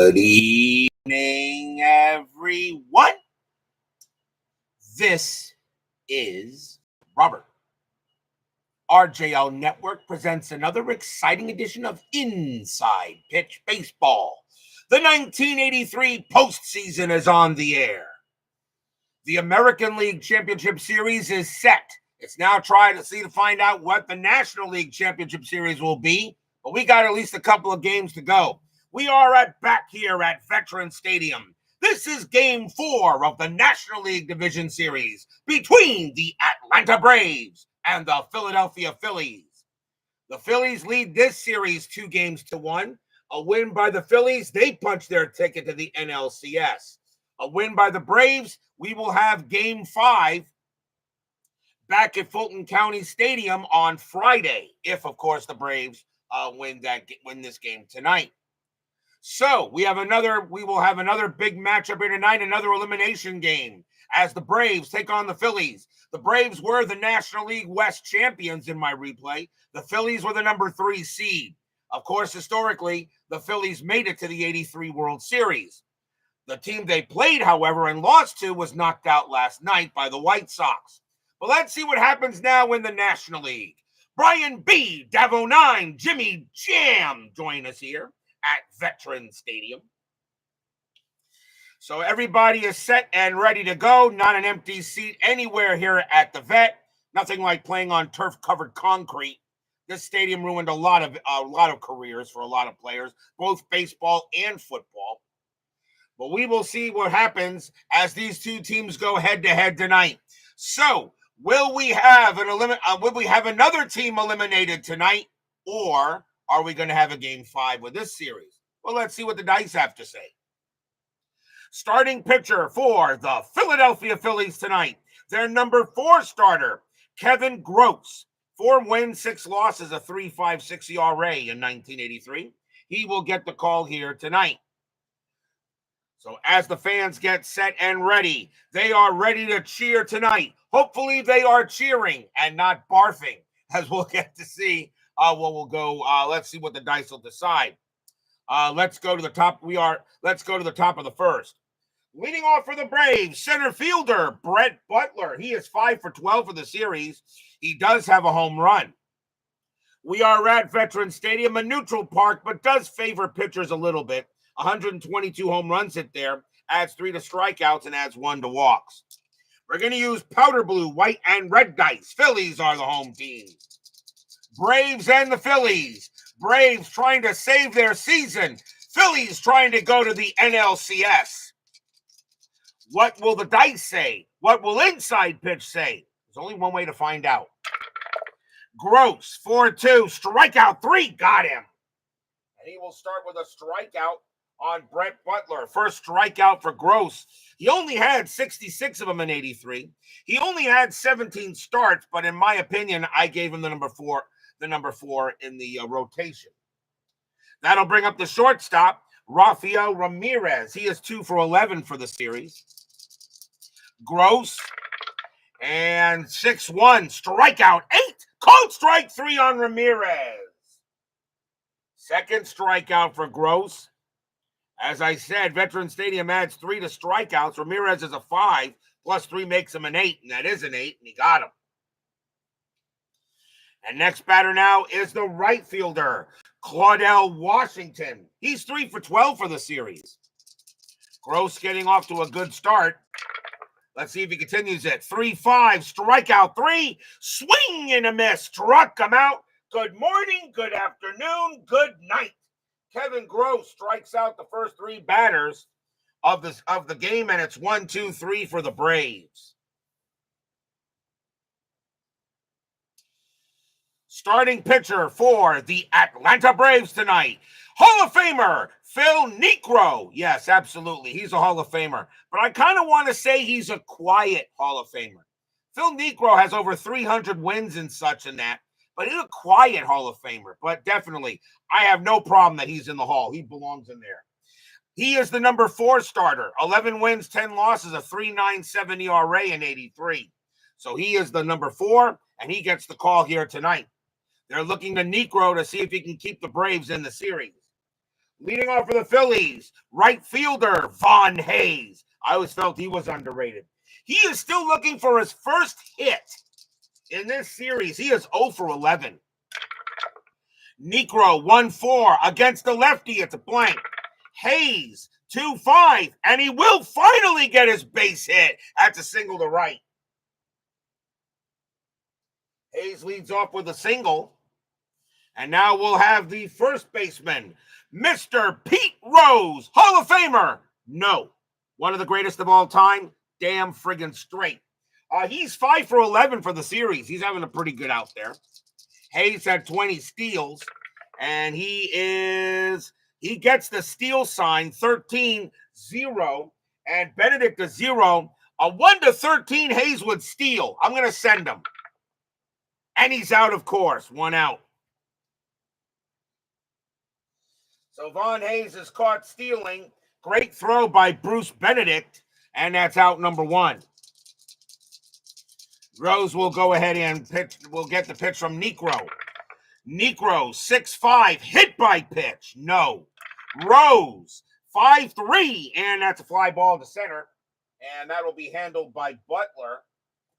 Good evening, everyone. This is Robert. RJL Network presents another exciting edition of Inside Pitch Baseball. The 1983 postseason is on the air. The American League Championship Series is set. It's now trying to find out what the National League Championship Series will be, but we got at least a couple of games to go. We are back here at Veterans Stadium. This is Game 4 of the National League Division Series between the Atlanta Braves and the Philadelphia Phillies. The Phillies lead this series 2-1. A win by the Phillies, they punch their ticket to the NLCS. A win by the Braves, we will have Game 5 back at Fulton County Stadium on Friday, if, of course, the Braves win this game tonight. So we will have another big matchup here tonight, another elimination game as the Braves take on the Phillies. The Braves were the National League West champions in my replay. The Phillies were the number 3 seed. Of course, historically, the Phillies made it to the 83 World Series. The team they played, however, and lost to was knocked out last night by the White Sox. But let's see what happens now in the National League. Brian B., Davo 9, Jimmy Jam join us here at Veterans Stadium. So everybody is set and ready to go. Not an empty seat anywhere here at the Vet. Nothing like playing on turf-covered concrete. This stadium ruined a lot of careers for a lot of players, both baseball and football. But we will see what happens as these two teams go head-to-head tonight. So, will we have another team eliminated tonight, or are we going to have a Game 5 with this series? Well, let's see what the dice have to say. Starting pitcher for the Philadelphia Phillies tonight, their number 4 starter, Kevin Gross. 4 wins, 6 losses, a 3.56 ERA in 1983. He will get the call here tonight. So as the fans get set and ready, they are ready to cheer tonight. Hopefully they are cheering and not barfing, as we'll get to see. We'll go. Let's see what the dice will decide. Let's go to the top. Let's go to the top of the first. Leading off for the Braves, center fielder Brett Butler. He is 5 for 12 for the series. He does have a home run. We are at Veterans Stadium, a neutral park, but does favor pitchers a little bit. 122 home runs hit there, adds 3 to strikeouts, and adds 1 to walks. We're going to use powder blue, white, and red dice. Phillies are the home team. Braves and the Phillies. Braves trying to save their season. Phillies trying to go to the NLCS. What will the dice say? What will Inside Pitch say? There's only one way to find out. Gross, 4-2, strikeout 3, got him. And he will start with a strikeout on Brett Butler. First strikeout for Gross. He only had 66 of them in 83. He only had 17 starts, but in my opinion, I gave him the number 4 in the rotation. That'll bring up the shortstop, Rafael Ramirez. He is 2 for 11 for the series. Gross and 6-1, strikeout 8. Called strike 3 on Ramirez. Second strikeout for Gross. As I said, Veterans Stadium adds 3 to strikeouts. Ramirez is a 5, plus 3 makes him an 8, and that is an 8, and he got him. And next batter now is the right fielder, Claudell Washington. He's 3 for 12 for the series. Gross getting off to a good start. Let's see if he continues it. 3-5, strikeout 3, swing and a miss, struck him out. Good morning, good afternoon, good night. Kevin Gross strikes out the first 3 batters of the game, and it's 1-2-3 for the Braves. Starting pitcher for the Atlanta Braves tonight, Hall of Famer Phil Niekro. Yes, absolutely, he's a Hall of Famer, but I kind of want to say he's a quiet Hall of Famer. Phil Niekro has over 300 wins and such and that, but he's a quiet Hall of Famer. But definitely, I have no problem that he's in the Hall. He belongs in there. He is the number 4 starter. 11 wins, 10 losses, a 3.97 ERA in 83. So he is the number 4, and he gets the call here tonight. They're looking to Niekro to see if he can keep the Braves in the series. Leading off for the Phillies, right fielder Von Hayes. I always felt he was underrated. He is still looking for his first hit in this series. He is 0 for 11. Niekro 1-4 against the lefty. It's a blank. Hayes 2-5, and he will finally get his base hit. That's a single to right. Hayes leads off with a single. And now we'll have the first baseman, Mr. Pete Rose, Hall of Famer. No. One of the greatest of all time. Damn friggin' straight. He's 5 for 11 for the series. He's having a pretty good out there. Hayes had 20 steals, and he gets the steal sign 13-0, and Benedict a 0. A 1-13 Hayes would steal. I'm going to send him. And he's out, of course. 1 out. So Von Hayes is caught stealing. Great throw by Bruce Benedict, and that's out number 1. Rose will go ahead and pitch. We'll get the pitch from Niekro. Niekro, 6-5, hit by pitch. No. Rose, 5-3, and that's a fly ball to center. And that'll be handled by Butler.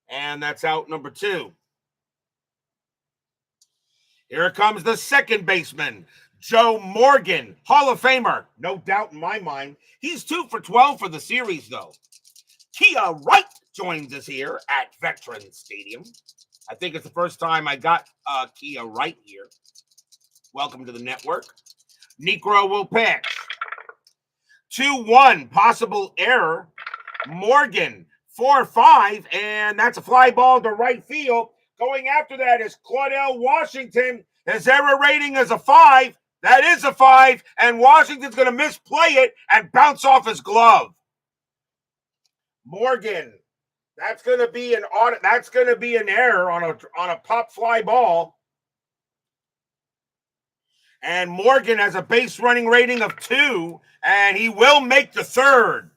And that's out number 2. Here comes the second baseman, Joe Morgan, Hall of Famer. No doubt in my mind. He's 2 for 12 for the series, though. Kia Wright joins us here at Veterans Stadium. I think it's the first time I got Kia Wright here. Welcome to the network. Niekro will pitch. 2-1, possible error. Morgan, 4-5, and that's a fly ball to right field. Going after that is Claudell Washington. His error rating is a 5. That is a 5, and Washington's going to misplay it and bounce off his glove. Morgan, that's going to be an error on a pop fly ball. And Morgan has a base running rating of 2, and he will make the third.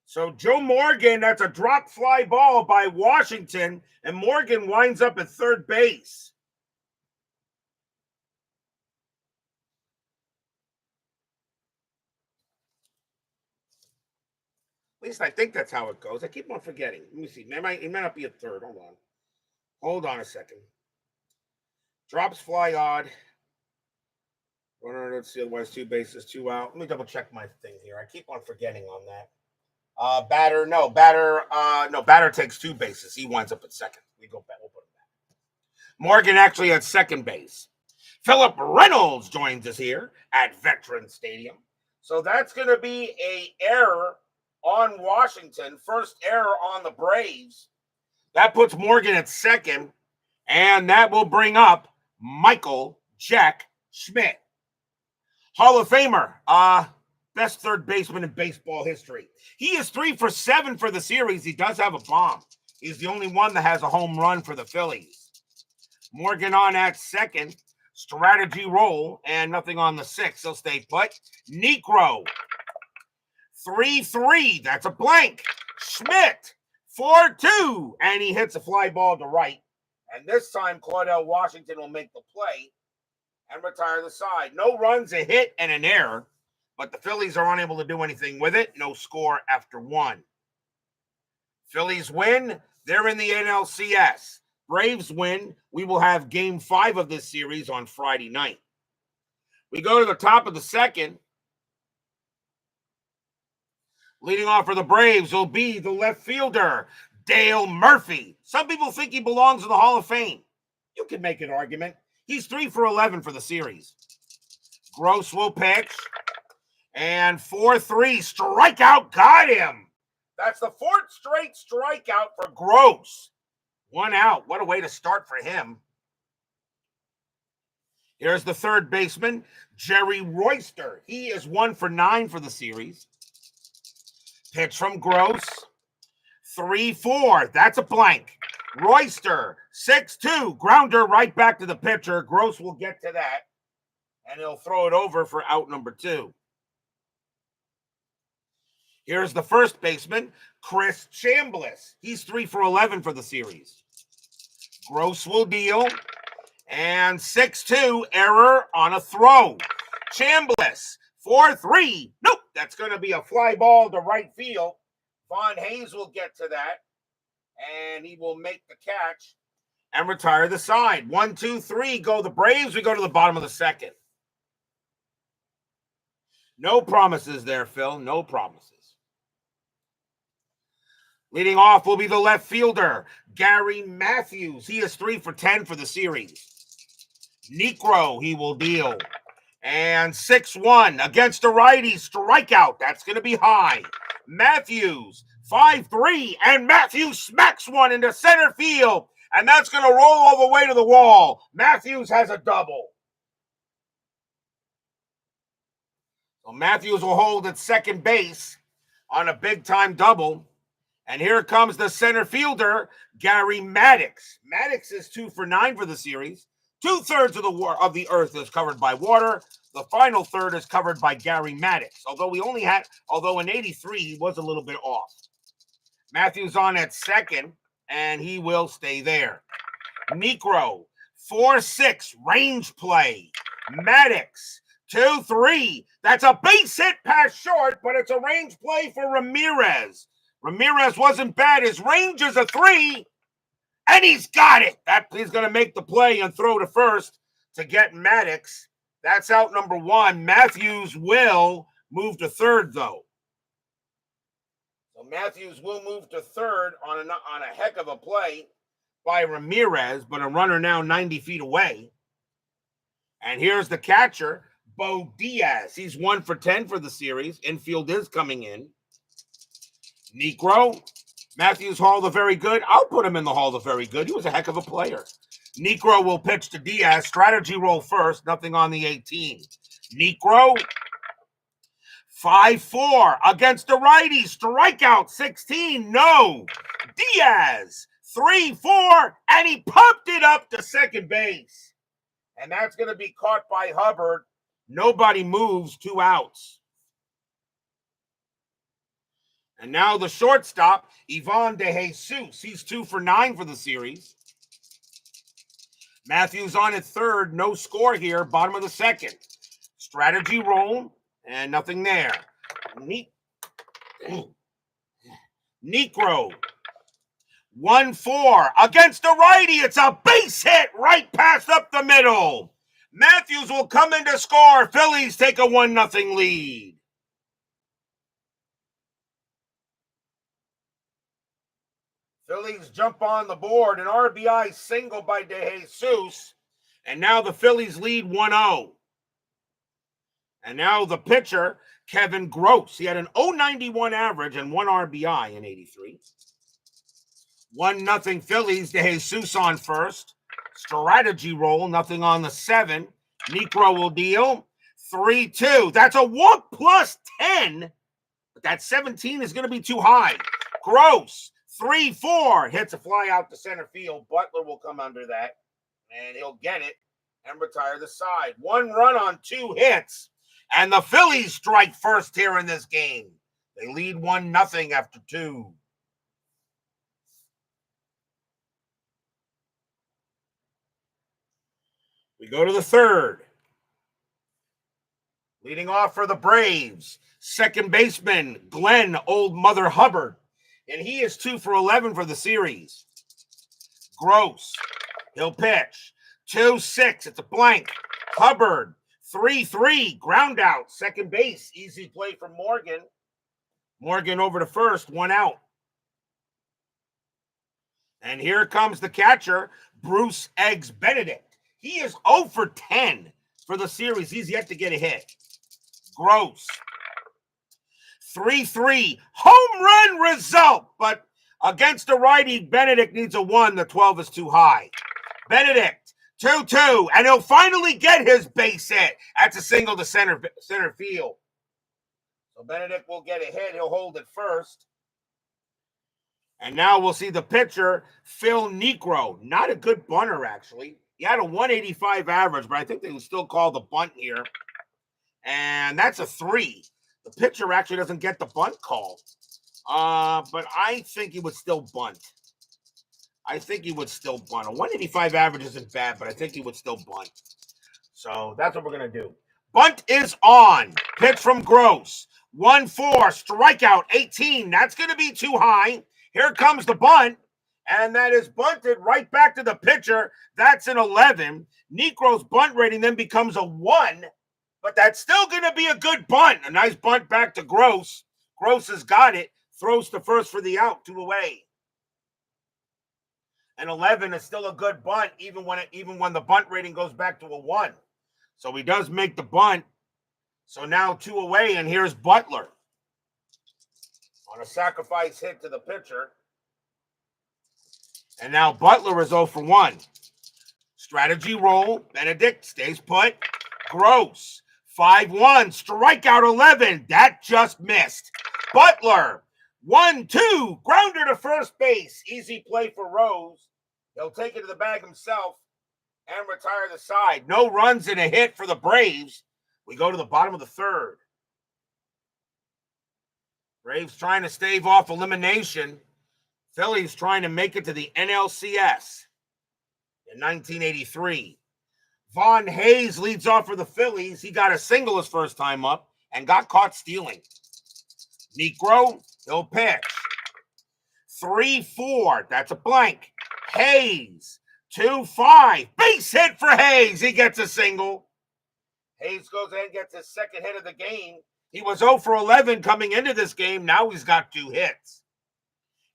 So Joe Morgan, that's a drop fly ball by Washington, and Morgan winds up at third base. At least I think that's how it goes. I keep on forgetting. Let me see. It might not be a third. Hold on a second. Drops fly odd. Runner, let's see. Otherwise, 2 bases, 2 out. Let me double check my thing here. I keep on forgetting on that. Batter takes 2 bases. He winds up at second. We'll put him back. Morgan actually at second base. Philip Reynolds joins us here at Veterans Stadium. So that's going to be a error on Washington. First error on the Braves. That puts Morgan at second, and that will bring up Michael Jack Schmidt, Hall of Famer. Best third baseman in baseball history. He is 3 for 7 for the series. He does have a bomb. He's the only one that has a home run for the Phillies. Morgan on at second. Strategy roll, and nothing on the 6th. He'll stay put. Niekro, 3-3. That's a blank. Schmidt, 4-2. And he hits a fly ball to right. And this time, Claudell Washington will make the play and retire the side. No runs, a hit, and an error. But the Phillies are unable to do anything with it. No score after 1. Phillies win. They're in the NLCS. Braves win. We will have game 5 of this series on Friday night. We go to the top of the second. Leading off for the Braves will be the left fielder, Dale Murphy. Some people think he belongs in the Hall of Fame. You can make an argument. He's 3 for 11 for the series. Gross will pitch. And 4-3, strikeout, got him. That's the 4th straight strikeout for Gross. 1 out. What a way to start for him. Here's the third baseman, Jerry Royster. He is 1 for 9 for the series. Pitch from Gross. 3-4. That's a blank. Royster, 6-2. Grounder right back to the pitcher. Gross will get to that. And he'll throw it over for out number 2. Here's the first baseman, Chris Chambliss. He's 3 for 11 for the series. Gross will deal. And 6-2, error on a throw. Chambliss, 4-3. Nope, that's going to be a fly ball to right field. Von Hayes will get to that, and he will make the catch and retire the side. 1, 2, 3, go the Braves. We go to the bottom of the second. No promises there, Phil. No promises. Leading off will be the left fielder, Gary Matthews. He is 3 for 10 for the series. Niekro, he will deal. And 6-1 against a righty, strikeout. That's going to be high. Matthews, 5-3, and Matthews smacks one into center field. And that's going to roll all the way to the wall. Matthews has a double. So Matthews will hold at second base on a big-time double. And here comes the center fielder, Gary Maddox. Maddox is 2 for 9 for the series. 2/3 of the earth is covered by water. The final third is covered by Gary Maddox. Although in 83, he was a little bit off. Matthews on at second, and he will stay there. Niekro, 4-6, range play. Maddox, 2-3. That's a base hit past short, but it's a range play for Ramirez. Ramirez wasn't bad. His range is a 3, and he's got it. He's going to make the play and throw to first to get Maddox. That's out number 1. Matthews will move to third, though. So Matthews will move to third on a heck of a play by Ramirez, but a runner now 90 feet away. And here's the catcher, Bo Diaz. He's 1 for 10 for the series. Infield is coming in. Niekro, Matthews Hall the very good. I'll put him in the Hall the very good. He was a heck of a player. Niekro will pitch to Diaz. Strategy roll first. Nothing on the 18. Niekro, 5-4 against the righty. Strikeout 16. No. Diaz, 3-4, and he pumped it up to second base. And that's going to be caught by Hubbard. Nobody moves. 2 outs. And now the shortstop, Ivan De Jesus. He's 2 for 9 for the series. Matthews on at third. No score here. Bottom of the second. Strategy roll. And nothing there. Niekro. 1-4 against a righty. It's a base hit right past up the middle. Matthews will come in to score. Phillies take a 1-0 lead. Phillies jump on the board. An RBI single by De Jesus. And now the Phillies lead 1-0. And now the pitcher, Kevin Gross. He had an .091 average and 1 RBI in 83. 1-0 Phillies. De Jesus on first. Strategy roll. Nothing on the 7. Niekro will deal. 3-2. That's a walk plus 10. But that 17 is going to be too high. Gross. 3-4, hits a fly out to center field. Butler will come under that, and he'll get it and retire the side. 1 run on 2 hits, and the Phillies strike first here in this game. They lead 1-0 after 2. We go to the third. Leading off for the Braves, second baseman Glenn Old Mother Hubbard. And he is 2 for 11 for the series. Gross. He'll pitch. 2-6. It's a blank. Hubbard. 3-3. Ground out. Second base. Easy play from Morgan. Morgan over to first. 1 out. And here comes the catcher, Bruce Eggs Benedict. He is 0 for 10 for the series. He's yet to get a hit. Gross. 3-3, home run result, but against a righty, Benedict needs a 1. The 12 is too high. Benedict, 2-2, and he'll finally get his base hit. That's a single to center field. So Benedict will get a hit. He'll hold it first. And now we'll see the pitcher, Phil Niekro. Not a good bunter, actually. He had a 185 average, but I think they would still call the bunt here. And that's a 3. The pitcher actually doesn't get the bunt call. But I think he would still bunt. A 185 average isn't bad, but I think he would still bunt. So that's what we're going to do. Bunt is on. Pitch from Gross. 1-4. Strikeout 18. That's going to be too high. Here comes the bunt. And that is bunted right back to the pitcher. That's an 11. Niekro's bunt rating then becomes a 1. But that's still going to be a good bunt. A nice bunt back to Gross. Gross has got it. Throws to first for the out. 2 away. An 11 is still a good bunt, even when the bunt rating goes back to a 1. So he does make the bunt. So now 2 away, and here's Butler on a sacrifice hit to the pitcher. And now Butler is 0 for 1. Strategy roll. Benedict stays put. Gross. 5-1. Strikeout 11. That just missed. Butler. 1-2. Grounder to first base. Easy play for Rose. He'll take it to the bag himself and retire the side. No runs and a hit for the Braves. We go to the bottom of the third. Braves trying to stave off elimination. Phillies trying to make it to the NLCS in 1983. Vaughn Hayes leads off for the Phillies. He got a single his first time up and got caught stealing. Niekro, he'll pitch. 3-4. That's a blank. Hayes. 2-5. Base hit for Hayes. He gets a single. Hayes goes ahead and gets his second hit of the game. He was 0 for 11 coming into this game. Now he's got 2 hits.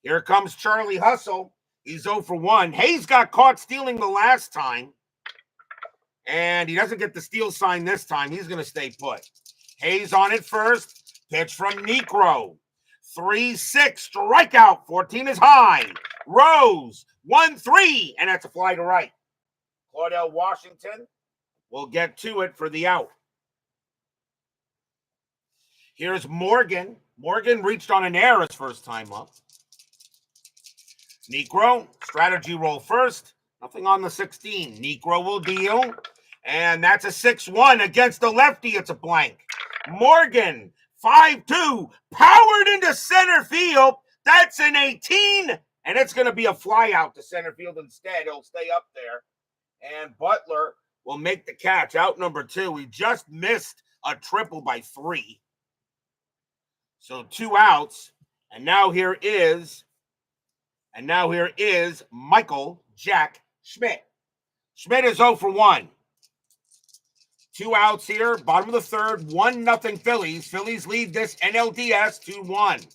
Here comes Charlie Hustle. He's 0 for 1. Hayes got caught stealing the last time. And he doesn't get the steal sign this time. He's going to stay put. Hayes on it first. Pitch from Niekro. 3-6. Strikeout. 14 is high. Rose. 1-3. And that's a fly to right. Claudell Washington will get to it for the out. Here's Morgan. Morgan reached on an error his first time up. Niekro, strategy roll first. Nothing on the 16. Niekro will deal. And that's a 6-1 against the lefty. It's a blank. Morgan, 5-2, powered into center field. That's an 18. And it's going to be a fly out to center field instead. He'll stay up there. And Butler will make the catch. Out number 2. He just missed a triple by 3. So 2 outs. And now here is Michael Jack Schmidt. Schmidt is 0 for 1. 2 outs here. Bottom of the third. 1-0 Phillies. Phillies lead this NLDS 2-1.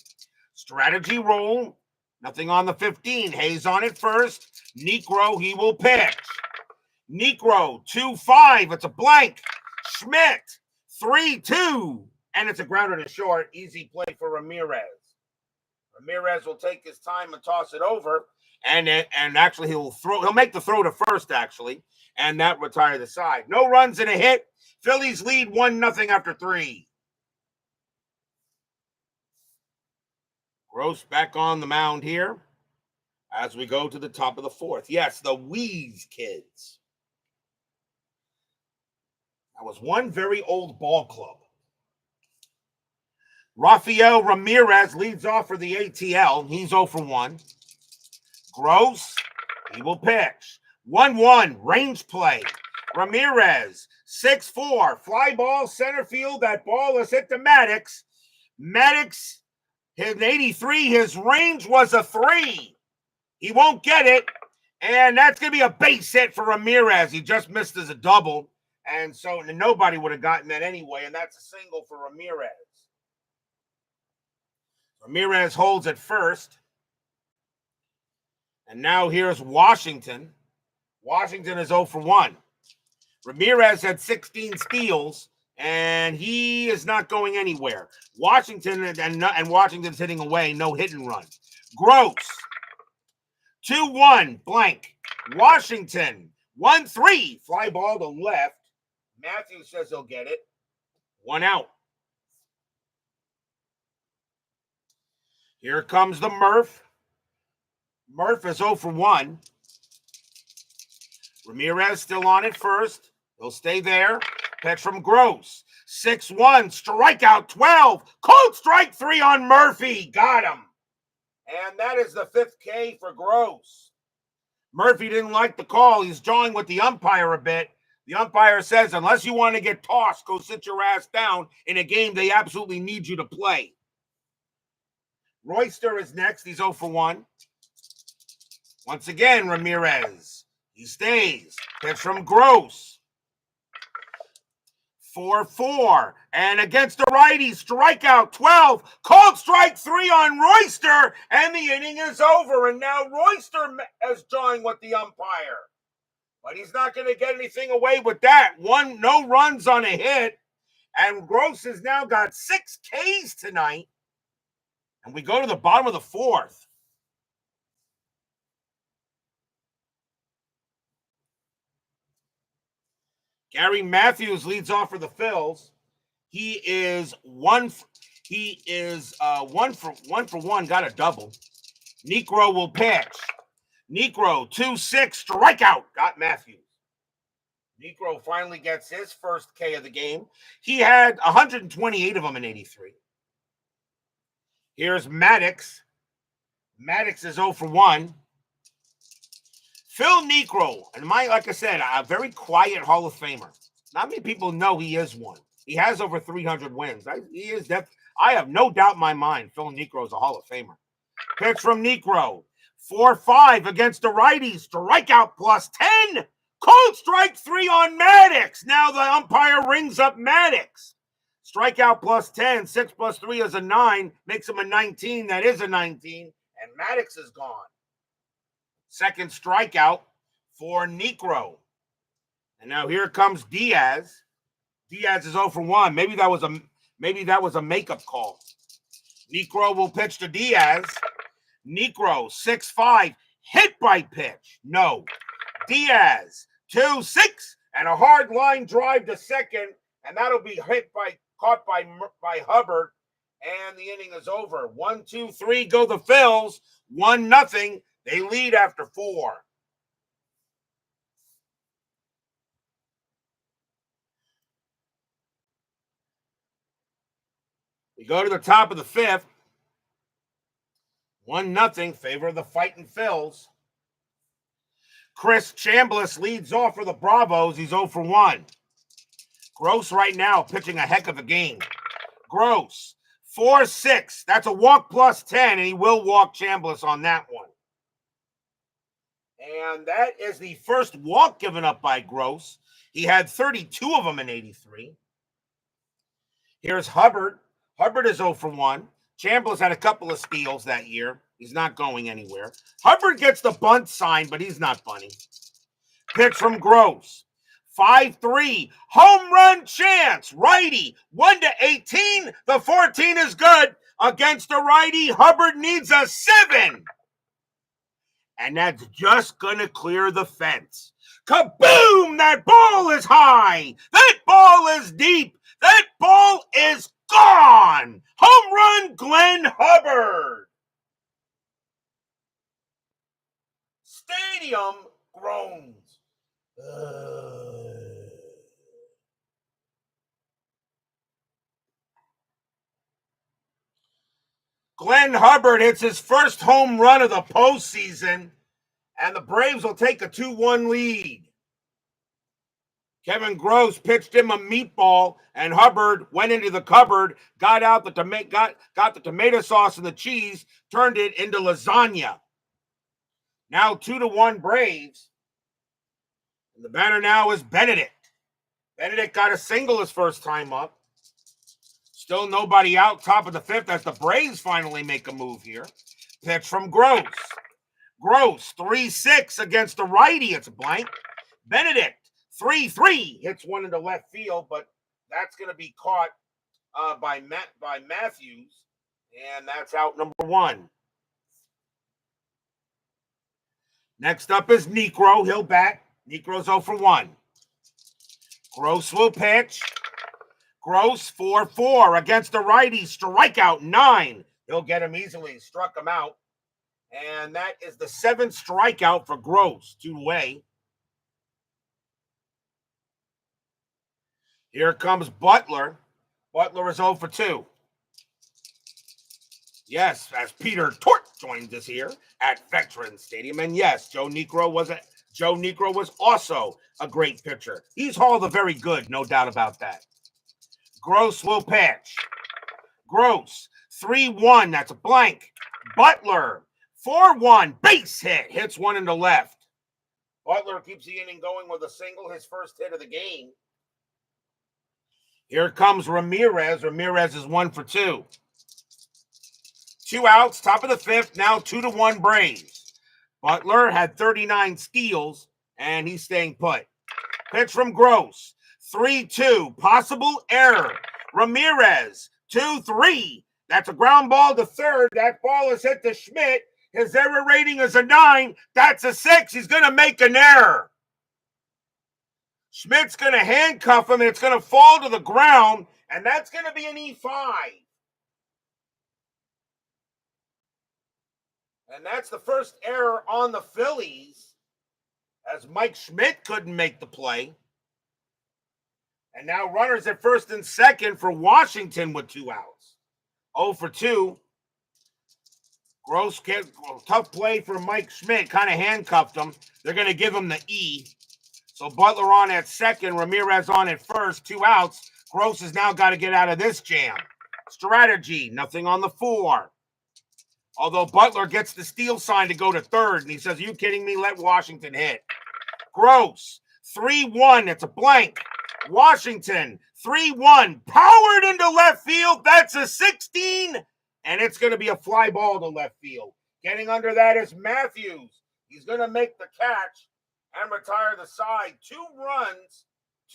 Strategy roll. Nothing on the 15. Hayes on it first. Niekro, he will pitch. Niekro, 2-5. It's a blank. Schmidt, 3-2. And it's a grounder to short. Easy play for Ramirez. Ramirez will take his time and toss it over. And actually he'll make the throw to first, actually. And that retire the side. No runs and a hit. Phillies lead 1-0 after 3. Gross back on the mound here as we go to the top of the fourth. Yes, the Wheeze kids. That was one very old ball club. Rafael Ramirez leads off for the ATL. He's 0 for 1. Gross, he will pitch. 1-1, range play. Ramirez, 6-4, fly ball, center field. That ball is hit to Maddox. Maddox, his 83, his range was a 3. He won't get it. And that's going to be a base hit for Ramirez. He just missed as a double. And so nobody would have gotten that anyway. And that's a single for Ramirez. Ramirez holds at first. And now here's Washington. Washington is 0 for 1. Ramirez had 16 steals, and he is not going anywhere. Washington, and Washington's hitting away, no hit and run. Gross, 2-1, blank. Washington, 1-3, fly ball to left. Matthews says he'll get it. 1 out. Here comes the Murph. Murph is 0 for 1. Ramirez still on it first. He'll stay there. Pitch from Gross. 6-1. Strikeout 12. Cold strike 3 on Murphy. Got him. And that is the 5th K for Gross. Murphy didn't like the call. He's jawing with the umpire a bit. The umpire says, unless you want to get tossed, go sit your ass down in a game they absolutely need you to play. Royster is next. He's 0 for 1. Once again, Ramirez. He stays. Pitch from Gross. 4-4. And against the righty, strikeout 12. Called strike 3 on Royster. And the inning is over. And now Royster is drawing with the umpire. But he's not going to get anything away with that. No runs on a hit. And Gross has now got 6 Ks tonight. And we go to the bottom of the 4th. Gary Matthews leads off for the Phils. He is one for one. Got a double. Niekro will pitch. Niekro 2-6 strikeout. Got Matthews. Niekro finally gets his first K of the game. He had 128 of them in 83. Here's Maddox. Maddox is 0 for 1. Phil Niekro, and like I said, a very quiet Hall of Famer. Not many people know he is one. He has over 300 wins. I have no doubt in my mind Phil Niekro is a Hall of Famer. Pitch from Niekro. 4-5 against the righties. Strikeout +10. Cold strike 3 on Maddox. Now the umpire rings up Maddox. Strikeout +10. 6 + 3 is a 9. Makes him a 19. That is a 19. And Maddox is gone. Second strikeout for Niekro. And now here comes Diaz. Diaz is 0 for 1. Maybe that was a makeup call. Niekro will pitch to Diaz. Niekro 6-5. Hit by pitch. No. Diaz 2-6 and a hard line drive to second, and that'll be caught by Hubbard. And the inning is over. 1, 2, 3 go the Phils. 1-0. They lead after 4. We go to the top of the 5th. 1-0 favor of the fighting Phils. Chris Chambliss leads off for the Bravos. He's 0 for 1. Gross right now pitching a heck of a game. Gross 4-6. That's a walk +10, and he will walk Chambliss on that one. And that is the first walk given up by Gross. He had 32 of them in 83. Here's Hubbard. Hubbard is 0 for 1. Chambliss had a couple of steals that year. He's not going anywhere. Hubbard gets the bunt sign, but he's not bunting. Pitch from Gross. 5-3. Home run chance. Righty. 1-18. The 14 is good. Against the righty, Hubbard needs a 7. And that's just going to clear the fence. Kaboom! That ball is high. That ball is deep. That ball is gone. Home run, Glenn Hubbard. Stadium groans. Glenn Hubbard hits his first home run of the postseason, and the Braves will take a 2-1 lead. Kevin Gross pitched him a meatball, and Hubbard went into the cupboard, got the tomato sauce and the cheese, turned it into lasagna. Now 2-1 Braves. And the batter now is Benedict. Benedict got a single his first time up. Still nobody out, top of the 5th, as the Braves finally make a move here. Pitch from Gross. Gross, 3-6 against the righty. It's a blank. Benedict, 3-3. Hits one into left field, but that's going to be caught by Matthews. And that's out number 1. Next up is Niekro. He'll bat. Niekro's 0 for 1. Gross will pitch. Gross 4-4 against the righty. Strikeout 9. He'll get him easily. Struck him out. And that is the 7th strikeout for Gross. 2 away. Here comes Butler. Butler is 0 for 2. Yes, as Peter Tort joins us here at Veterans Stadium. And yes, Joe Niekro was Joe Niekro was also a great pitcher. He's Hall of the Very Good, no doubt about that. Gross will pitch. Gross, 3-1, that's a blank. Butler, 4-1, base hit, hits one into left. Butler keeps the inning going with a single, his first hit of the game. Here comes Ramirez. Ramirez is 1 for 2. 2 outs, top of the fifth, now 2-1 Braves. Butler had 39 steals, and he's staying put. Pitch from Gross, 3-2, possible error. Ramirez, 2-3. That's a ground ball to third. That ball is hit to Schmidt. His error rating is a 9. That's a 6. He's going to make an error. Schmidt's going to handcuff him, and it's going to fall to the ground, and that's going to be an E5. And that's the first error on the Phillies, as Mike Schmidt couldn't make the play. And now runners at first and second for Washington with 2 outs. 0 for 2. Gross, tough play for Mike Schmidt, kind of handcuffed him. They're going to give him the E. So Butler on at second, Ramirez on at first, 2 outs. Gross has now got to get out of this jam. Strategy, nothing on the 4. Although Butler gets the steal sign to go to third, and he says, "Are you kidding me? Let Washington hit." Gross, 3-1, it's a blank. Washington, 3-1, powered into left field. That's a 16, and it's going to be a fly ball to left field. Getting under that is Matthews. He's going to make the catch and retire the side. 2 runs,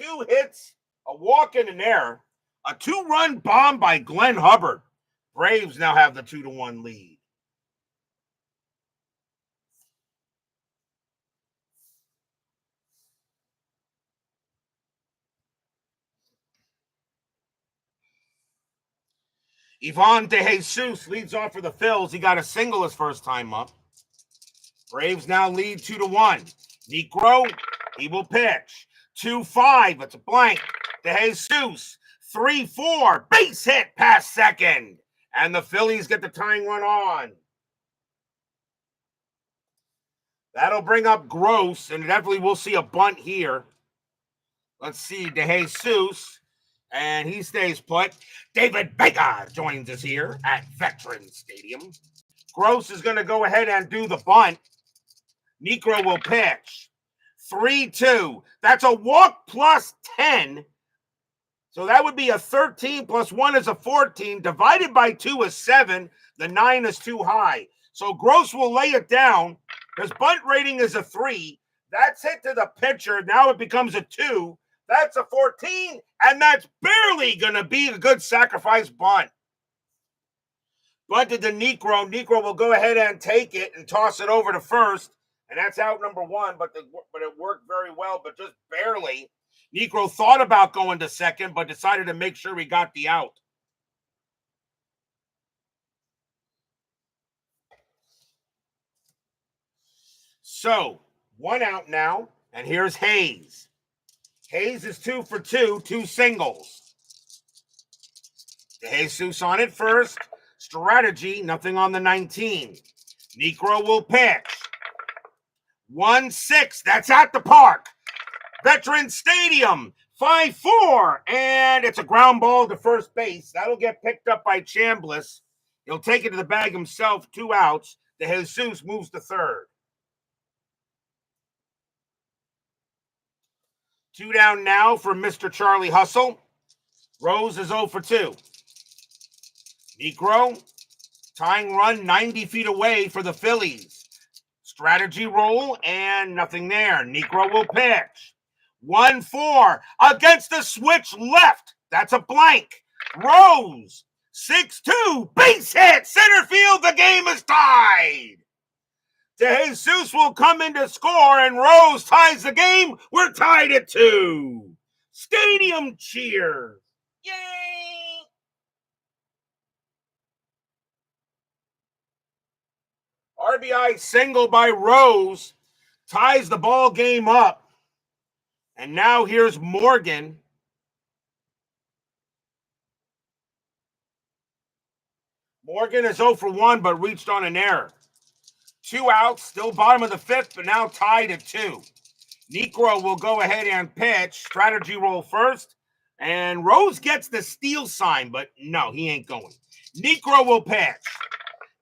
2 hits, a walk and an error. A 2-run bomb by Glenn Hubbard. Braves now have the 2-1 lead. Ivan DeJesus leads off for the Phils. He got a single his first time up. Braves now lead 2-1. Niekro, he will pitch. 2-5, it's a blank. DeJesus, 3-4, base hit past second. And the Phillies get the tying run on. That'll bring up Gross, and definitely we'll see a bunt here. Let's see, DeJesus, and he stays put. David Vega joins us here at Veterans Stadium. Gross is going to go ahead and do the bunt. Niekro will pitch. 3-2. That's a walk plus 10. So that would be a 13 plus 1 is a 14. Divided by 2 is 7. The 9 is too high. So Gross will lay it down. His bunt rating is a 3. That's hit to the pitcher. Now it becomes a 2. That's a 14. And that's barely going to be a good sacrifice bunt. Bunted to Niekro. Niekro will go ahead and take it and toss it over to first. And that's out number 1. But it worked very well, but just barely. Niekro thought about going to second, but decided to make sure he got the out. So, 1 out now, and here's Hayes. Hayes is 2 for 2, 2 singles. DeJesus on it first. Strategy, nothing on the 19. Niekro will pitch. 1-6, that's at the park. Veterans Stadium, 5-4, and it's a ground ball to first base. That'll get picked up by Chambliss. He'll take it to the bag himself, 2 outs. DeJesus moves to third. 2 down now for Mr. Charlie Hustle. Rose is 0 for 2. Niekro, tying run 90 feet away for the Phillies. Strategy roll, and nothing there. Niekro will pitch. 1-4 against the switch left. That's a blank. Rose, 6-2, base hit, center field. The game is tied. DeJesus will come in to score, and Rose ties the game. We're tied at 2. Stadium cheers. Yay! RBI single by Rose ties the ball game up. And now here's Morgan. Morgan is 0 for 1, but reached on an error. 2 outs, still bottom of the 5th, but now tied at 2. Niekro will go ahead and pitch. Strategy roll first. And Rose gets the steal sign, but no, he ain't going. Niekro will pitch.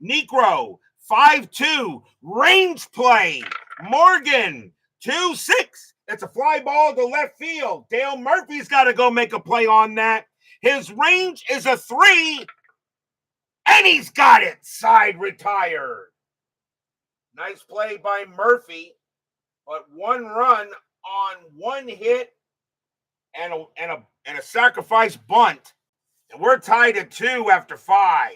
Niekro, 5-2, range play. Morgan, 2-6. It's a fly ball to left field. Dale Murphy's got to go make a play on that. His range is a 3, and he's got it. Side retired. Nice play by Murphy, but 1 run on 1 hit and a sacrifice bunt. And we're tied at 2 after 5.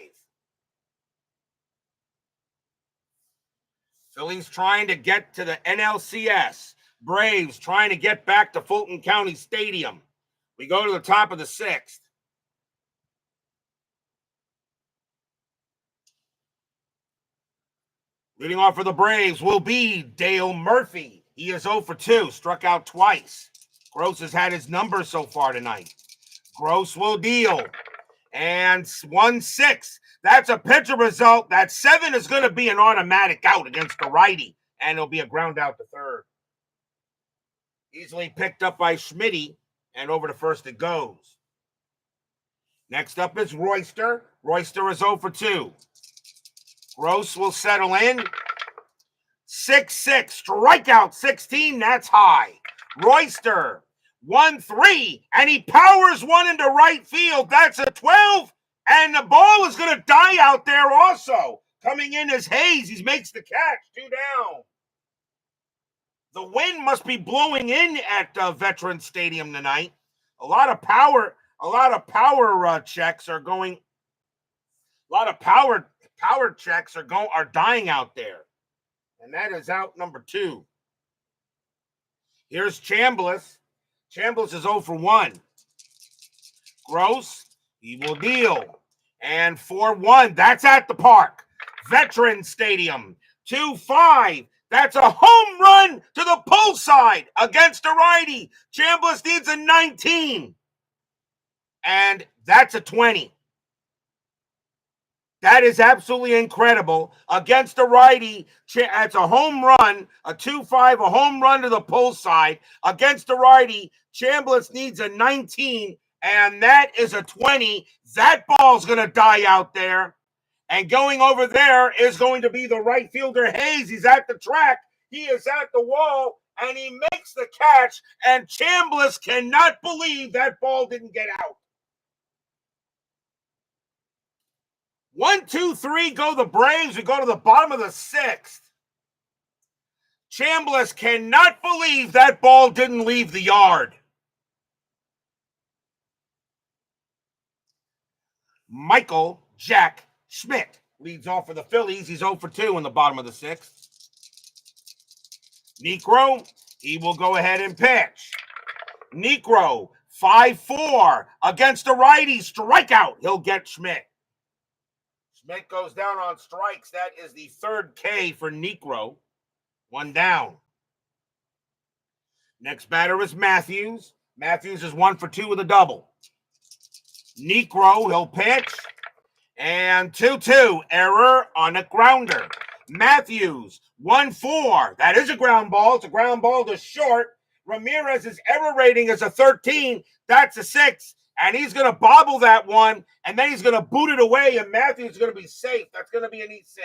Phillies trying to get to the NLCS. Braves trying to get back to Fulton County Stadium. We go to the top of the 6th. Leading off for the Braves will be Dale Murphy. He is 0 for 2, struck out twice. Gross has had his number so far tonight. Gross will deal. And 1-6. That's a pitcher result. That 7 is going to be an automatic out against the righty. And it'll be a ground out to third. Easily picked up by Schmitty. And over to first it goes. Next up is Royster. Royster is 0 for 2. Gross will settle in. 6-6. Strikeout 16. That's high. Royster. 1-3. And he powers one into right field. That's a 12. And the ball is going to die out there also. Coming in is Hayes. He makes the catch. 2 down. The wind must be blowing in at Veterans Stadium tonight. A lot of power checks are going. A lot of power checks are dying out there. And that is out number 2. Here's Chambliss. Chambliss is 0 for 1. Gross, he will deal. And 4-1, that's at the park. Veterans Stadium, 2-5. That's a home run to the pull side against a righty. Chambliss needs a 19. And that's a 20. That is absolutely incredible. Against a righty, it's a home run, a 2-5, a home run to the pull side. Against a righty, Chambliss needs a 19, and that is a 20. That ball's going to die out there. And going over there is going to be the right fielder, Hayes. He's at the track. He is at the wall, and he makes the catch, and Chambliss cannot believe that ball didn't get out. 1, 2, 3 go the Braves. We go to the bottom of the 6th. Chambliss cannot believe that ball didn't leave the yard. Michael Jack Schmidt leads off for the Phillies. He's 0 for 2 in the bottom of the 6th. Niekro, he will go ahead and pitch. Niekro, 5-4 against a righty. Strikeout. He'll get Schmidt. Schmidt goes down on strikes. That is the 3rd K for Niekro. 1 down. Next batter is Matthews. Matthews is 1 for 2 with a double. Niekro, he'll pitch. And 2-2. Error on a grounder. Matthews, 1-4. That is a ground ball. It's a ground ball to short. Ramirez's error rating is a 13. That's a 6. And he's going to bobble that one, and then he's going to boot it away, and Matthews is going to be safe. That's going to be an E6.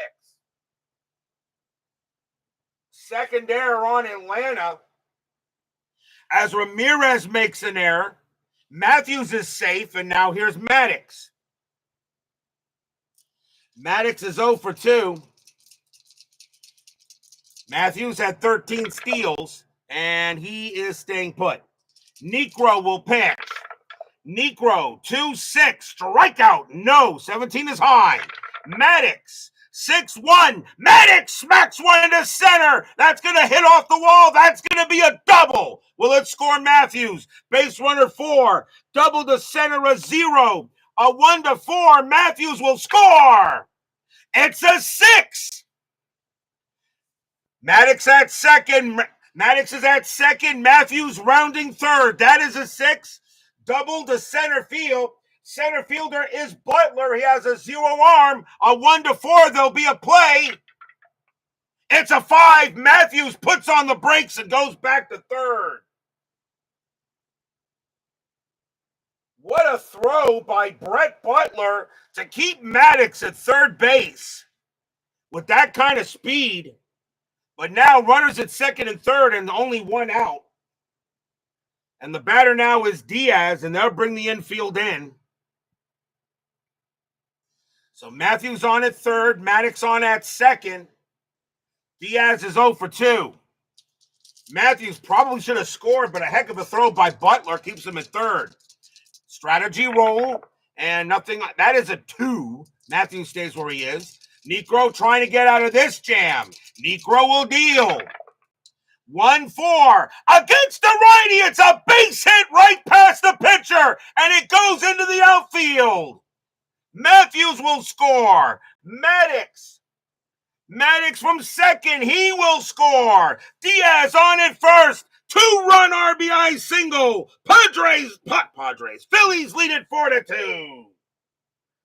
Second error on Atlanta. As Ramirez makes an error, Matthews is safe, and now here's Maddox. Maddox is 0 for 2. Matthews had 13 steals, and he is staying put. Niekro will pitch. Niekro, 2-6, strikeout, no, 17 is high. Maddox, 6-1, Maddox smacks one into center. That's going to hit off the wall. That's going to be a double. Will it score Matthews? Base runner 4, double to center, a 0. A 1-4, Matthews will score. It's a 6. Maddox at second. Maddox is at second. Matthews rounding third. That is a 6. Double to center field. Center fielder is Butler. He has a 0 arm. A 1-4. There'll be a play. It's a 5. Matthews puts on the brakes and goes back to third. What a throw by Brett Butler to keep Maddox at third base with that kind of speed. But now runners at second and third and only one out. And the batter now is Diaz, and they'll bring the infield in. So Matthews on at third, Maddox on at second. Diaz is 0 for 2. Matthews probably should have scored, but a heck of a throw by Butler keeps him at third. Strategy roll, and nothing. That is a 2. Matthews stays where he is. Niekro trying to get out of this jam. Niekro will deal. 1-4 against the righty. It's a base hit right past the pitcher, and it goes into the outfield. Matthews will score. Maddox from second. He will score. Diaz on at first. 2-run RBI single. Padres. Phillies lead it 4-2.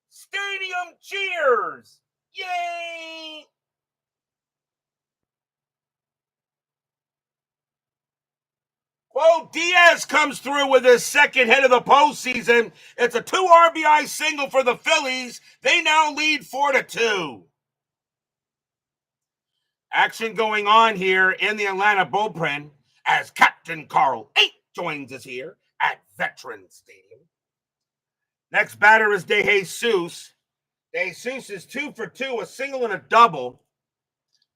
Stadium cheers. Yay! Well, Diaz comes through with his second hit of the postseason. It's a 2 RBI single for the Phillies. They now lead 4-2. Action going on here in the Atlanta bullpen as Captain Carl 8 joins us here at Veterans Stadium. Next batter is DeJesus. DeJesus is 2 for 2, a single and a double.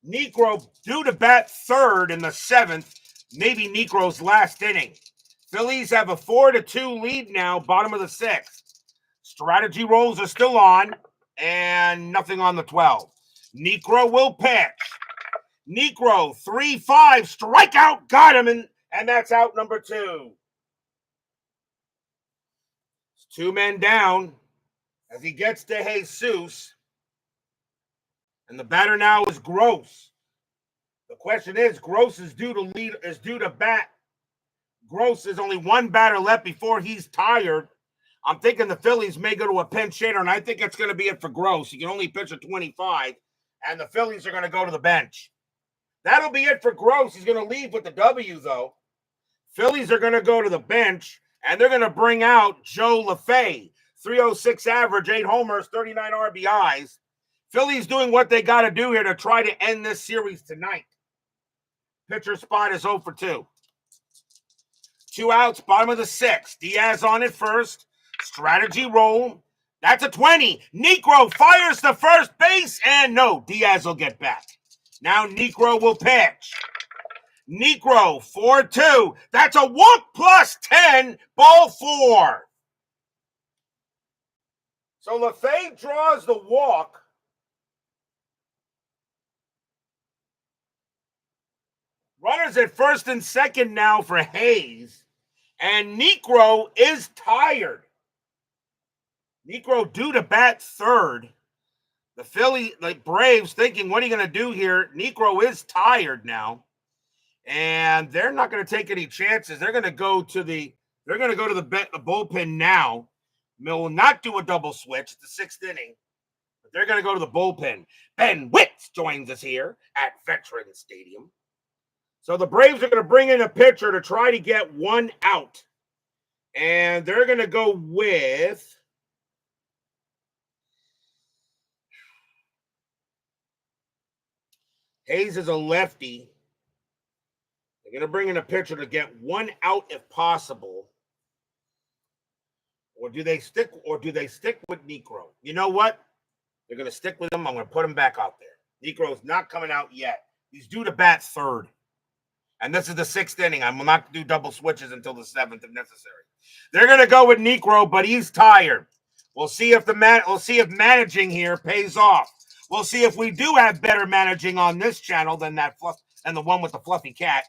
Niekro due to bat third in the 7th. Maybe Niekro's last inning. Phillies have a 4-2 lead now, bottom of the 6th. Strategy rolls are still on, and nothing on the 12. Niekro will pitch. Niekro, 3-5, strikeout, got him, and that's out number 2. It's 2 men down as he gets to Jesus. And the batter now is Gross. The question is, Gross is due to bat. Gross is only 1 batter left before he's tired. I'm thinking the Phillies may go to a pinch hitter, and I think that's going to be it for Gross. He can only pitch at 25, and the Phillies are going to go to the bench. That'll be it for Gross. He's going to leave with the W, though. Phillies are going to go to the bench, and they're going to bring out Joe LaFay. 306 average, 8 homers, 39 RBIs. Phillies doing what they got to do here to try to end this series tonight. Pitcher spot is 0 for 2. 2 outs, bottom of the 6th. Diaz on at first. Strategy roll. That's a 20. Niekro fires to first base, and no, Diaz will get back. Now Niekro will pitch. Niekro, 4-2. That's a walk plus 10, ball 4. So LaFay draws the walk. Runners at first and second now for Hayes. And Niekro is tired. Niekro due to bat third. The Braves thinking, what are you going to do here? Niekro is tired now. And they're not going to take any chances. They're going to go to the bullpen now. Will not do a double switch. It's the 6th inning. But they're going to go to the bullpen. Ben Witz joins us here at Veterans Stadium. So the Braves are going to bring in a pitcher to try to get 1 out. And they're going to go with Hayes is a lefty. They're going to bring in a pitcher to get 1 out if possible. Or do they stick with Niekro? You know what? They're going to stick with him. I'm going to put him back out there. Niekro's not coming out yet. He's due to bat third. And this is the 6th inning. I will not do double switches until the 7th if necessary. They're going to go with Niekro, but he's tired. We'll see if managing here pays off. We'll see if we do have better managing on this channel than the one with the fluffy cat.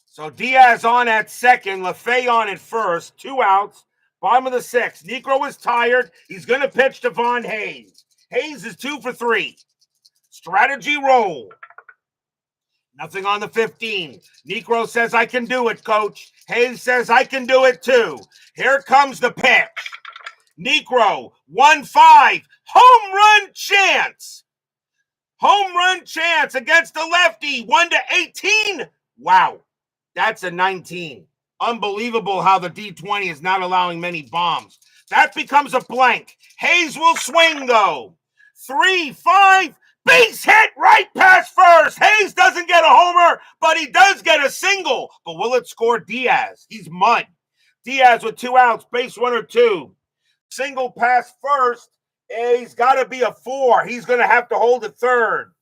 So Diaz on at second, LaFay on at first, 2 outs, bottom of the 6th. Niekro is tired. He's going to pitch to Von Hayes. Hayes is 2 for 3. Strategy roll. Nothing on the 15. Niekro says, I can do it, coach. Hayes says, I can do it too. Here comes the pitch. Niekro, 1-5, home run chance. Home run chance against the lefty, 1-18. Wow, that's a 19. Unbelievable how the D20 is not allowing many bombs. That becomes a blank. Hayes will swing, though. 3-5, base hit right past first. Hayes doesn't get a homer, but he does get a single. But will it score Diaz? He's mud. Diaz with 2 outs, base runner 2. Single past first. He's got to be a 4. He's going to have to hold it third.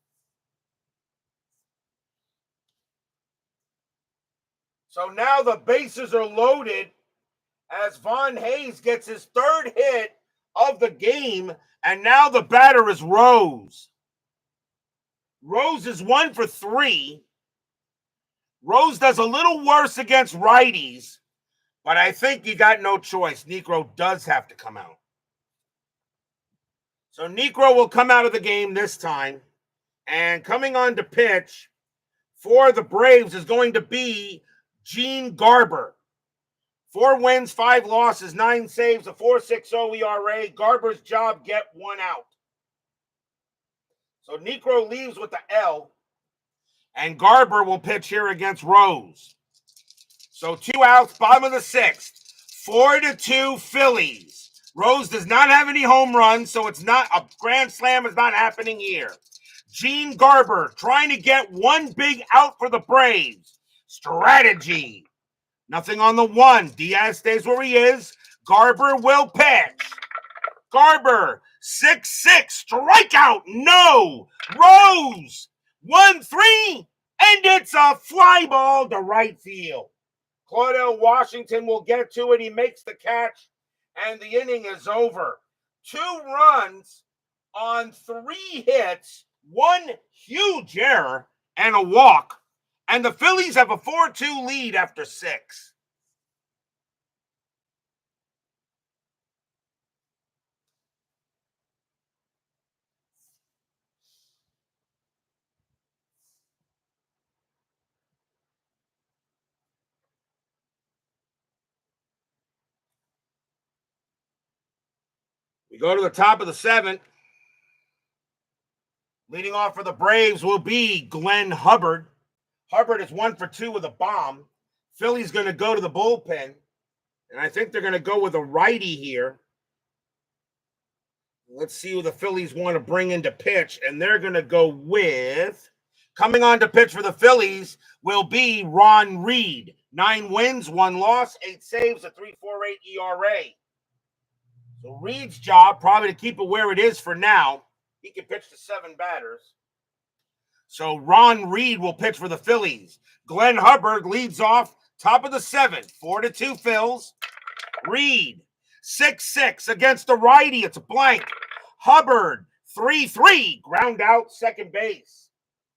So now the bases are loaded as Von Hayes gets his 3rd hit of the game, and now the batter is Rose. Rose is 1 for 3. Rose does a little worse against righties, but I think you got no choice. Niekro does have to come out. So Niekro will come out of the game this time, and coming on to pitch for the Braves is going to be Gene Garber. 4 wins, 5 losses, 9 saves, a 4.60 ERA. Garber's job, get 1 out. So Niekro leaves with the L, and Garber will pitch here against Rose. So 2 outs, bottom of the 6th. 4-2 Phillies. Rose does not have any home runs, so it's not a grand slam is not happening here. Gene Garber trying to get 1 big out for the Braves. Strategy. Nothing on the 1. Diaz stays where he is. Garber will pitch. Garber, 6-6, strikeout, no. Rose, 1-3, and it's a fly ball to right field. Claudell Washington will get to it. He makes the catch, and the inning is over. 2 runs on 3 hits, 1 huge error, and a walk. And the Phillies have a 4-2 lead after 6. We go to the top of the 7th. Leading off for the Braves will be Glenn Hubbard. Hubbard is 1 for 2 with a bomb. Philly's going to go to the bullpen, and I think they're going to go with a righty here. Let's see who the Phillies want to bring in to pitch, and they're going to go with, coming on to pitch for the Phillies will be Ron Reed. 9 wins, 1 loss, 8 saves, a 3.48 ERA. So Reed's job probably to keep it where it is for now. He can pitch to 7 batters. So Ron Reed will pitch for the Phillies. Glenn Hubbard leads off top of the 7th. 4-2 Phils. Reed, 6-6 against the righty. It's a blank. Hubbard, 3-3. Ground out, second base.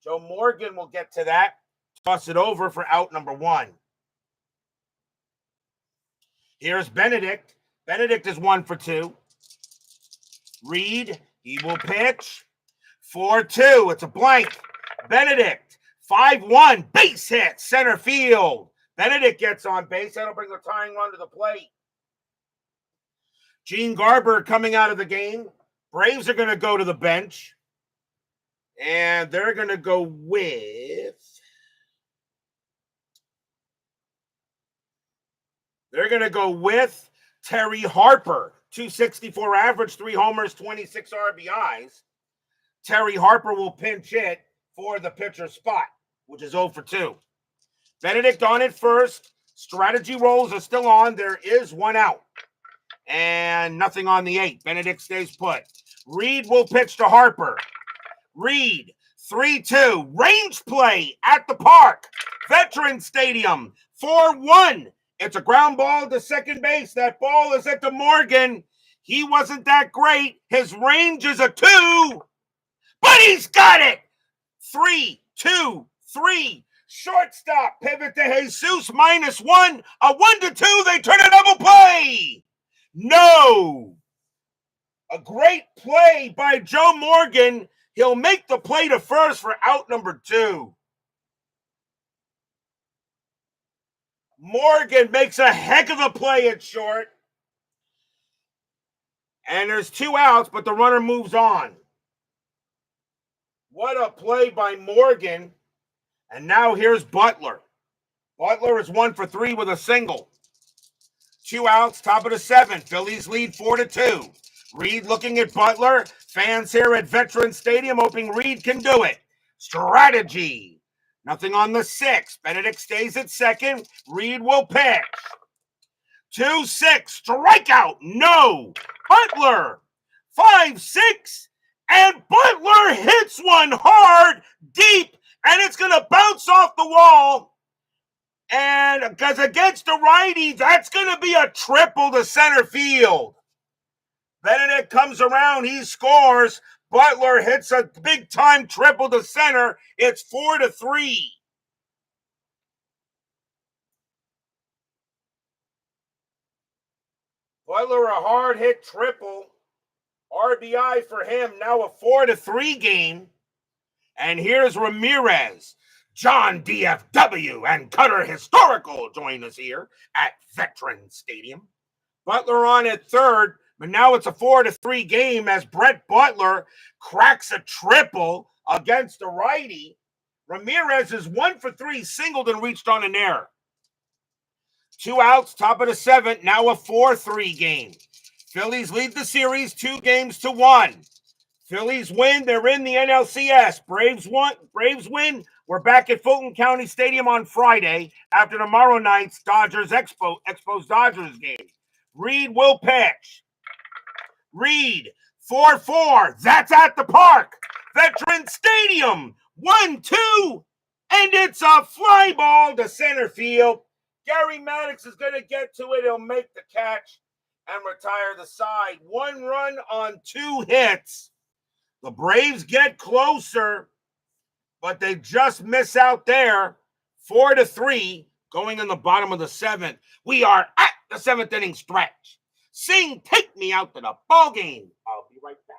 Joe Morgan will get to that. Toss it over for out number 1. Here's Benedict. Benedict is 1 for 2. Reed, he will pitch. 4-2. It's a blank. Benedict, 5-1. Base hit, center field. Benedict gets on base. That'll bring the tying run to the plate. Gene Garber coming out of the game. Braves are going to go to the bench. And they're going to go with... Terry Harper. 264 average, 3 homers, 26 RBIs. Terry Harper will pinch hit for the pitcher spot, which is 0 for 2. Benedict on it first. Strategy rolls are still on. There is 1 out. And nothing on the 8th. Benedict stays put. Reed will pitch to Harper. Reed, 3-2. Range play at the park. Veterans Stadium, 4-1. It's a ground ball to second base. That ball is at the Morgan. He wasn't that great. His range is a 2. But he's got it. 3-2-3. Shortstop pivot to Jesus, -1. A 1-2. They turn a double play. No. A great play by Joe Morgan. He'll make the play to first for out number 2. Morgan makes a heck of a play at short. And there's 2 outs, but the runner moves on. What a play by Morgan. And now here's Butler. Butler is 1 for 3 with a single. 2 outs, top of the 7th. Phillies lead 4-2. Reed looking at Butler. Fans here at Veterans Stadium hoping Reed can do it. Strategy. Nothing on the 6th. Benedict stays at second. Reed will pitch. 2-6. Strikeout. No. Butler. 5-6. And Butler hits one hard, deep, and it's going to bounce off the wall. And because against the righty, that's going to be a triple to center field. Benedict comes around, he scores. Butler hits a big-time triple to center. It's 4-3. Butler a hard-hit triple. RBI for him. Now a 4-3 game. And here's Ramirez. John DFW and Cutter Historical join us here at Veterans Stadium. Butler on at third, but now it's a 4-3 game as Brett Butler cracks a triple against the righty. Ramirez is 1 for 3, singled and reached on an error. 2 outs, top of the 7th, now a 4-3 game. Phillies lead the series 2-1. Phillies win, they're in the NLCS. Braves win. We're back at Fulton County Stadium on Friday after tomorrow night's Expos Dodgers game. Reed will pitch. Reed, 4-4. That's at the park. Veterans Stadium. 1-2. And it's a fly ball to center field. Gary Maddox is going to get to it. He'll make the catch and retire the side. 1 run on 2 hits. The Braves get closer, but they just miss out there. 4-3, going in the bottom of the 7th. We are at the 7th inning stretch. Sing, take me out to the ball game. I'll be right back.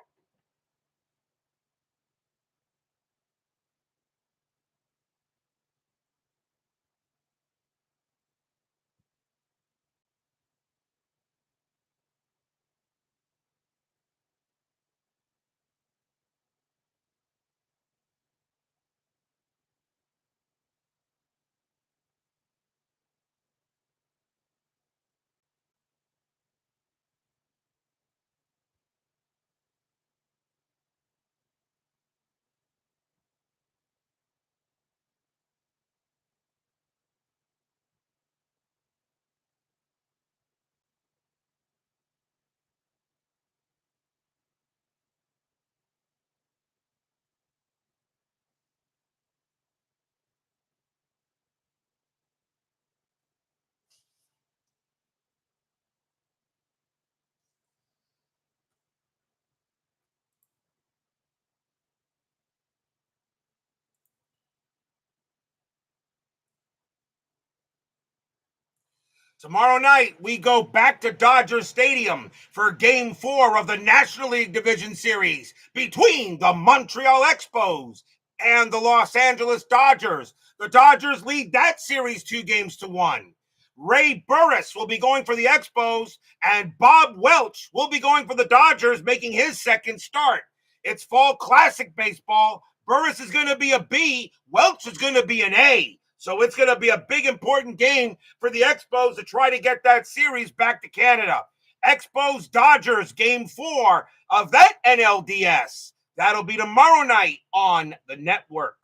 Tomorrow night, we go back to Dodger Stadium for Game 4 of the National League Division Series between the Montreal Expos and the Los Angeles Dodgers. The Dodgers lead that series 2-1. Ray Burris will be going for the Expos, and Bob Welch will be going for the Dodgers, making his second start. It's Fall Classic baseball. Burris is going to be a B. Welch is going to be an A. So it's going to be a big, important game for the Expos to try to get that series back to Canada. Expos Dodgers Game 4 of that NLDS. That'll be tomorrow night on the network.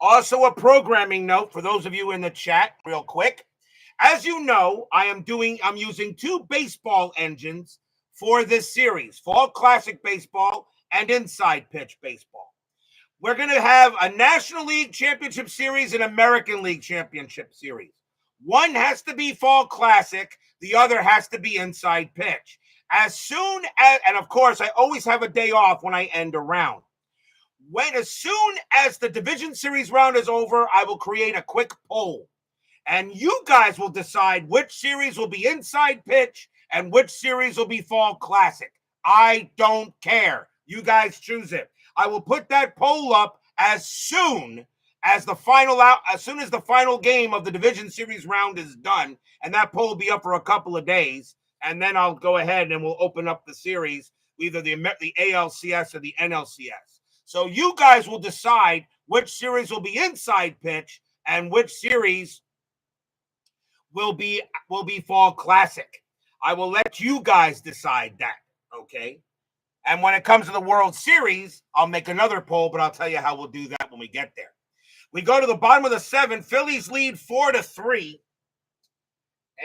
Also, a programming note for those of you in the chat, real quick. As you know, I'm using 2 baseball engines for this series: Fall Classic Baseball and Inside Pitch Baseball. We're going to have a National League Championship Series and American League Championship Series. One has to be Fall Classic. The other has to be Inside Pitch. As soon as, and of course, I always have a day off when I end a round. As soon as the Division Series round is over, I will create a quick poll. And you guys will decide which series will be Inside Pitch and which series will be Fall Classic. I don't care. You guys choose it. I will put that poll up as soon as the final game of the Division Series round is done, and that poll will be up for a couple of days, and then I'll go ahead and we'll open up the series, either the ALCS or the NLCS. So you guys will decide which series will be inside pitch and which series will be Fall Classic. I will let you guys decide that, okay? And when it comes to the World Series, I'll make another poll, but I'll tell you how we'll do that when we get there. We go to the bottom of the 7th. Phillies lead 4-3.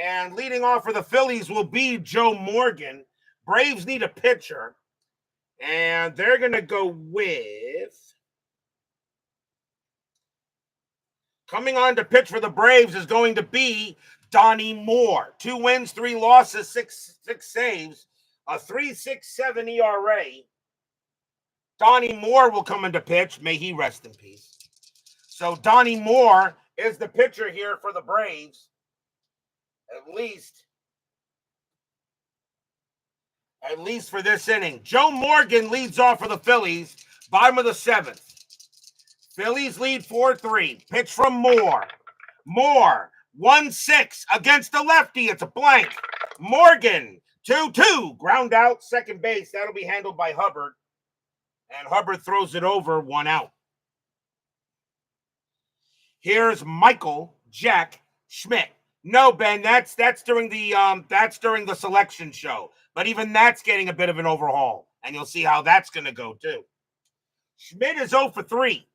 And leading off for the Phillies will be Joe Morgan. Braves need a pitcher. And they're going to go with... Coming on to pitch for the Braves is going to be Donnie Moore. 2 wins, 3 losses, 6 saves, a 3.67 ERA. Donnie Moore will come into pitch. May he rest in peace. So Donnie Moore is the pitcher here for the Braves. At least for this inning. Joe Morgan leads off for the Phillies. Bottom of the 7th. Phillies lead 4-3. Pitch from Moore. Moore, 1-6 against the lefty. It's a blank. Morgan, 2-2. Ground out, second base. That'll be handled by Hubbard. And Hubbard throws it over, 1 out. Here's Michael Jack Schmidt. No, Ben, that's during the selection show. But even that's getting a bit of an overhaul. And you'll see how that's going to go, too. Schmidt is 0 for 3.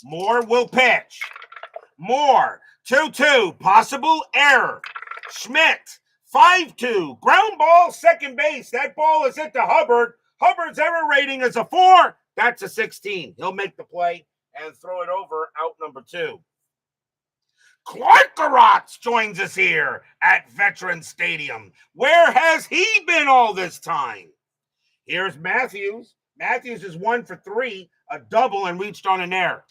Moore will pitch. Moore, 2-2. Possible error. Schmidt, 5-2. Ground ball, second base. That ball is hit to Hubbard. Hubbard's error rating is a 4. That's a 16. He'll make the play and throw it over, out number 2. Clark Garotz joins us here at Veterans Stadium. Where has he been all this time? Here's Matthews. Matthews is 1 for 3, a double, and reached on an error.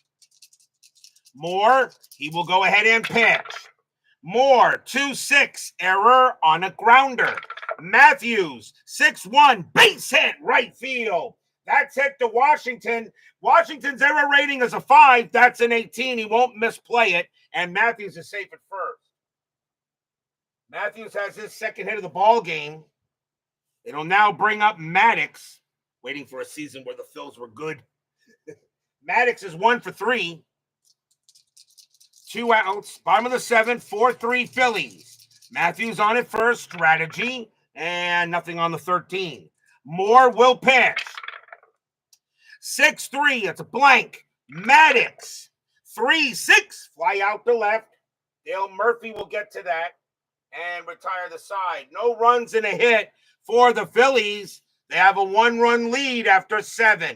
Moore, he will go ahead and pitch. Moore, 2-6, error on a grounder. Matthews, 6-1, base hit, right field. That's hit to Washington. Washington's error rating is a 5. That's an 18. He won't misplay it, and Matthews is safe at first. Matthews has his second hit of the ball game. It'll now bring up Maddox, waiting for a season where the Phils were good. Maddox is 1 for 3. 2 outs. Bottom of the 7th, 4-3 Phillies. Matthews on at first, strategy, and nothing on the 13. Moore will pitch. 6-3, it's a blank. Maddox, 3-6, fly out to left. Dale Murphy will get to that and retire the side. No runs and a hit for the Phillies. They have a 1-run lead after 7.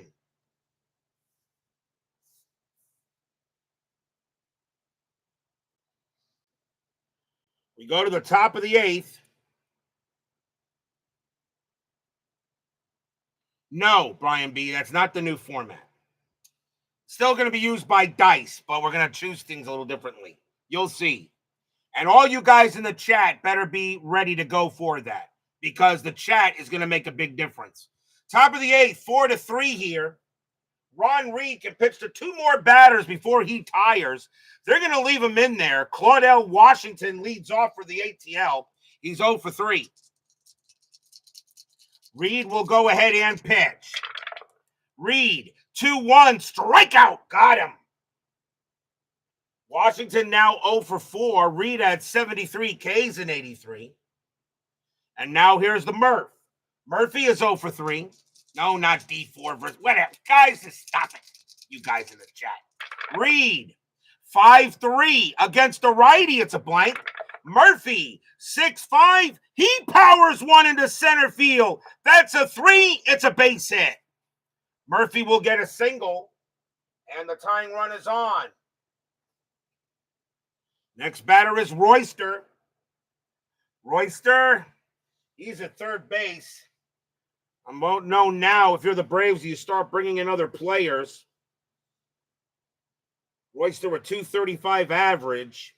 We go to the top of the 8th. No, Brian B., that's not the new format. Still going to be used by dice, but we're going to choose things a little differently. You'll see. And all you guys in the chat better be ready to go for that, because the chat is going to make a big difference. Top of the 8th, 4-3 here. Ron Reed can pitch to 2 more batters before he tires. They're going to leave him in there. Claudell Washington leads off for the ATL. He's 0 for 3. Reed will go ahead and pitch. Reed, 2-1, strikeout. Got him. Washington now 0 for 4. Reed had 73 Ks in 83. And now here's the Murph. Murphy is 0 for 3. No, not D4 versus whatever. Guys, just stop it. You guys in the chat. Reed, 5-3 against a righty. It's a blank. Murphy, 6-5. He powers one into center field. That's a 3. It's a base hit. Murphy will get a single, and the tying run is on. Next batter is Royster. Royster, he's at third base. I won't know now if you're the Braves, you start bringing in other players. Royster a 235 average.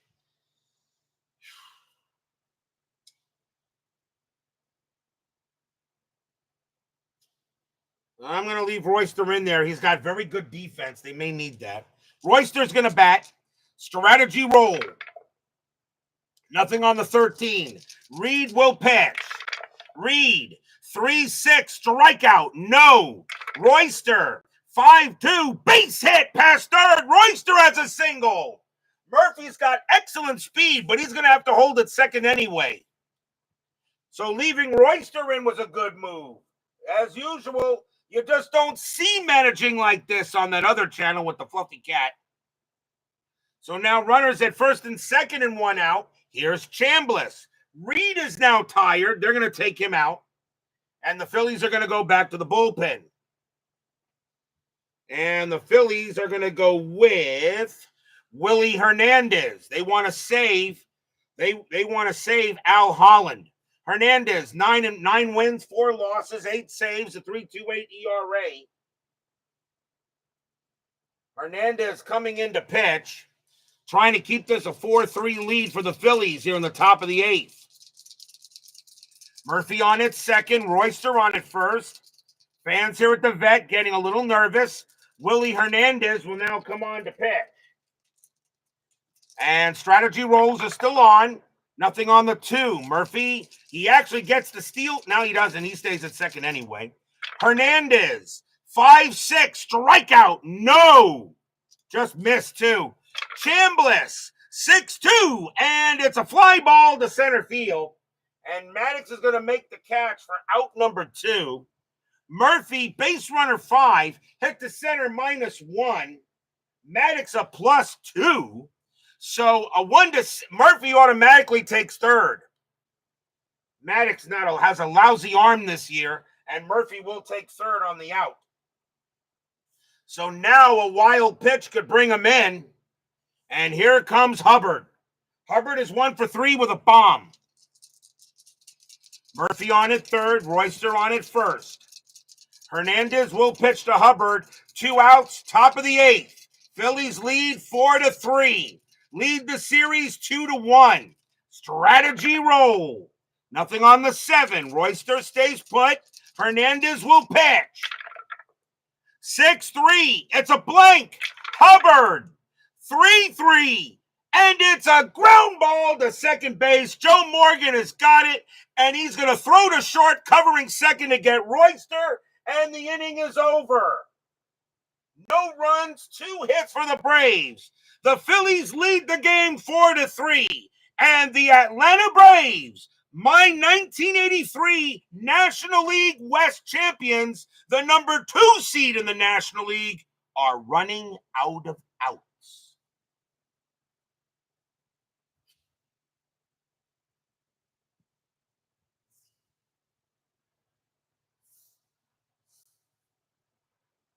I'm going to leave Royster in there. He's got very good defense. They may need that. Royster's going to bat. Strategy roll. Nothing on the 13. Reed will pitch. Reed, 3-6, strikeout. No. Royster, 5-2, base hit past third. Royster has a single. Murphy's got excellent speed, but he's going to have to hold at second anyway. So leaving Royster in was a good move. As usual, you just don't see managing like this on that other channel with the fluffy cat. So now runners at first and second and one out. Here's Chambliss. Reed is now tired. They're going to take him out. And the Phillies are going to go back to the bullpen. And the Phillies are going to go with Willie Hernandez. They want to save. They want to save Al Holland. Hernandez, 9 wins, 4 losses, 8 saves, a 3.28 ERA. Hernandez coming in to pitch, trying to keep this a 4-3 lead for the Phillies here in the top of the 8th. Murphy on it second, Royster on it first. Fans here at the vet getting a little nervous. Willie Hernandez will now come on to pitch. And strategy rolls are still on. Nothing on the 2. Murphy, he actually gets the steal. Now he doesn't. He stays at second anyway. Hernandez, 5-6, strikeout. No. Just missed, too. Chambliss, 6-2, and it's a fly ball to center field. And Maddox is going to make the catch for out number 2. Murphy, base runner 5, hit to center -1. Maddox a +2. So a 1 to Murphy automatically takes third. Maddox has a lousy arm this year, and Murphy will take third on the out. So now a wild pitch could bring him in. And here comes Hubbard. Hubbard is 1 for 3 with a bomb. Murphy on it third, Royster on it first. Hernandez will pitch to Hubbard. 2 outs, top of the 8th. Phillies lead 4-3. Lead the series 2-1. Strategy roll. Nothing on the 7. Royster stays put. Hernandez will pitch. 6-3. It's a blank. Hubbard. 3-3. And it's a ground ball to second base. Joe Morgan has got it. And he's going to throw to short, covering second to get Royster. And the inning is over. No runs, 2 hits for the Braves. The Phillies lead the game 4-3. And the Atlanta Braves, my 1983 National League West champions, the number 2 seed in the National League, are running out of outs.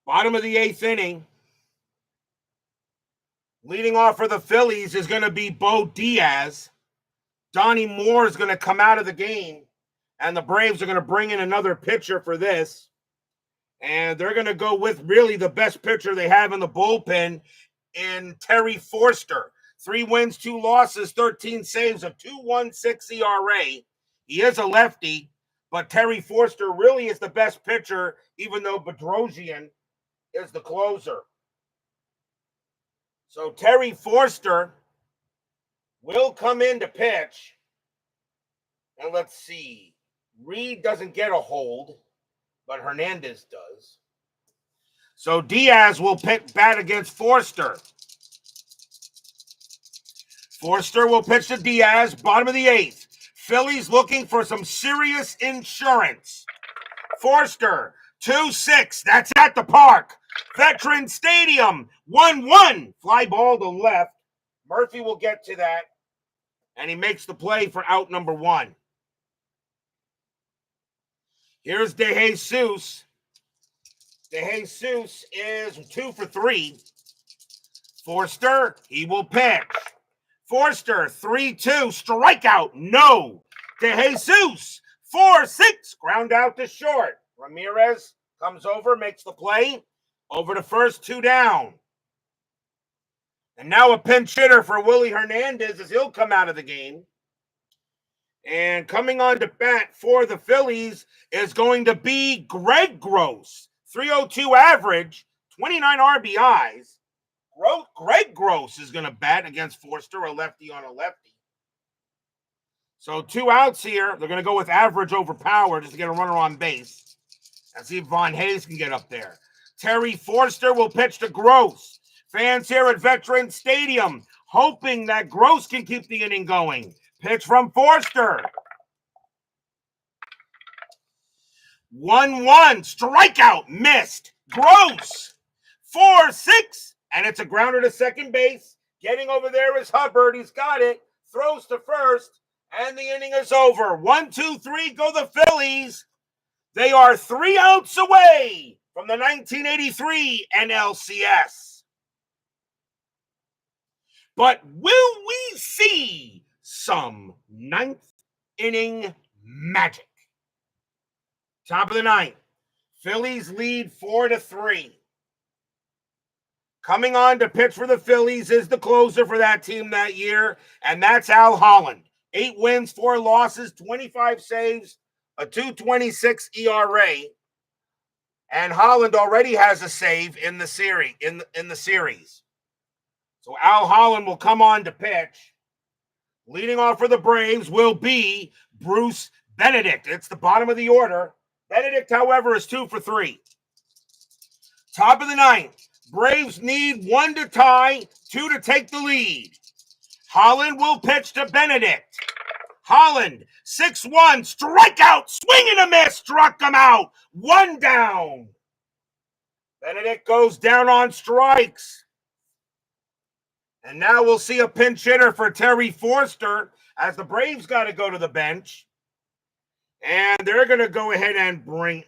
Bottom of the 8th inning. Leading off for the Phillies is going to be Bo Diaz. Donnie Moore is going to come out of the game. And the Braves are going to bring in another pitcher for this. And they're going to go with really the best pitcher they have in the bullpen in Terry Forster. 3 wins, 2 losses, 13 saves, a 2.16 ERA. He is a lefty, but Terry Forster really is the best pitcher, even though Bedrosian is the closer. So Terry Forster will come in to pitch. And let's see. Reed doesn't get a hold, but Hernandez does. So Diaz will bat against Forster. Forster will pitch to Diaz, bottom of the 8th. Phillies looking for some serious insurance. Forster, 2-6. That's at the park. Veteran Stadium, 1-1. Fly ball to left. Murphy will get to that. And he makes the play for out number 1. Here's DeJesus. DeJesus is 2 for 3. Forster, he will pitch. Forster, 3-2. Strikeout, no. DeJesus, 4-6. Ground out to short. Ramirez comes over, makes the play. Over to first, 2 down. And now a pinch hitter for Willie Hernandez as he'll come out of the game. And coming on to bat for the Phillies is going to be Greg Gross. 302 average, 29 RBIs. Greg Gross is going to bat against Forster, a lefty on a lefty. So 2 outs here. They're going to go with average over power just to get a runner on base. And see if Von Hayes can get up there. Terry Forster will pitch to Gross. Fans here at Veterans Stadium hoping that Gross can keep the inning going. Pitch from Forster. 1-1, strikeout, missed. Gross. 4-6, and it's a grounder to second base. Getting over there is Hubbard. He's got it. Throws to first, and the inning is over. 1-2-3, go the Phillies. They are 3 outs away from the 1983 NLCS. But will we see some ninth inning magic? Top of the ninth, Phillies lead 4-3. Coming on to pitch for the Phillies is the closer for that team that year, and that's Al Holland. 8 wins, 4 losses, 25 saves, a 2.26 ERA, and Holland already has a save in the series. So Al Holland will come on to pitch. Leading off for the Braves will be Bruce Benedict. It's the bottom of the order. Benedict, however, is 2 for 3. Top of the ninth. Braves need 1 to tie, 2 to take the lead. Holland will pitch to Benedict. Holland, 6-1, strikeout, swing and a miss, struck him out. 1 down. Benedict goes down on strikes. And now we'll see a pinch hitter for Terry Forster as the Braves got to go to the bench. And they're going to go ahead and bring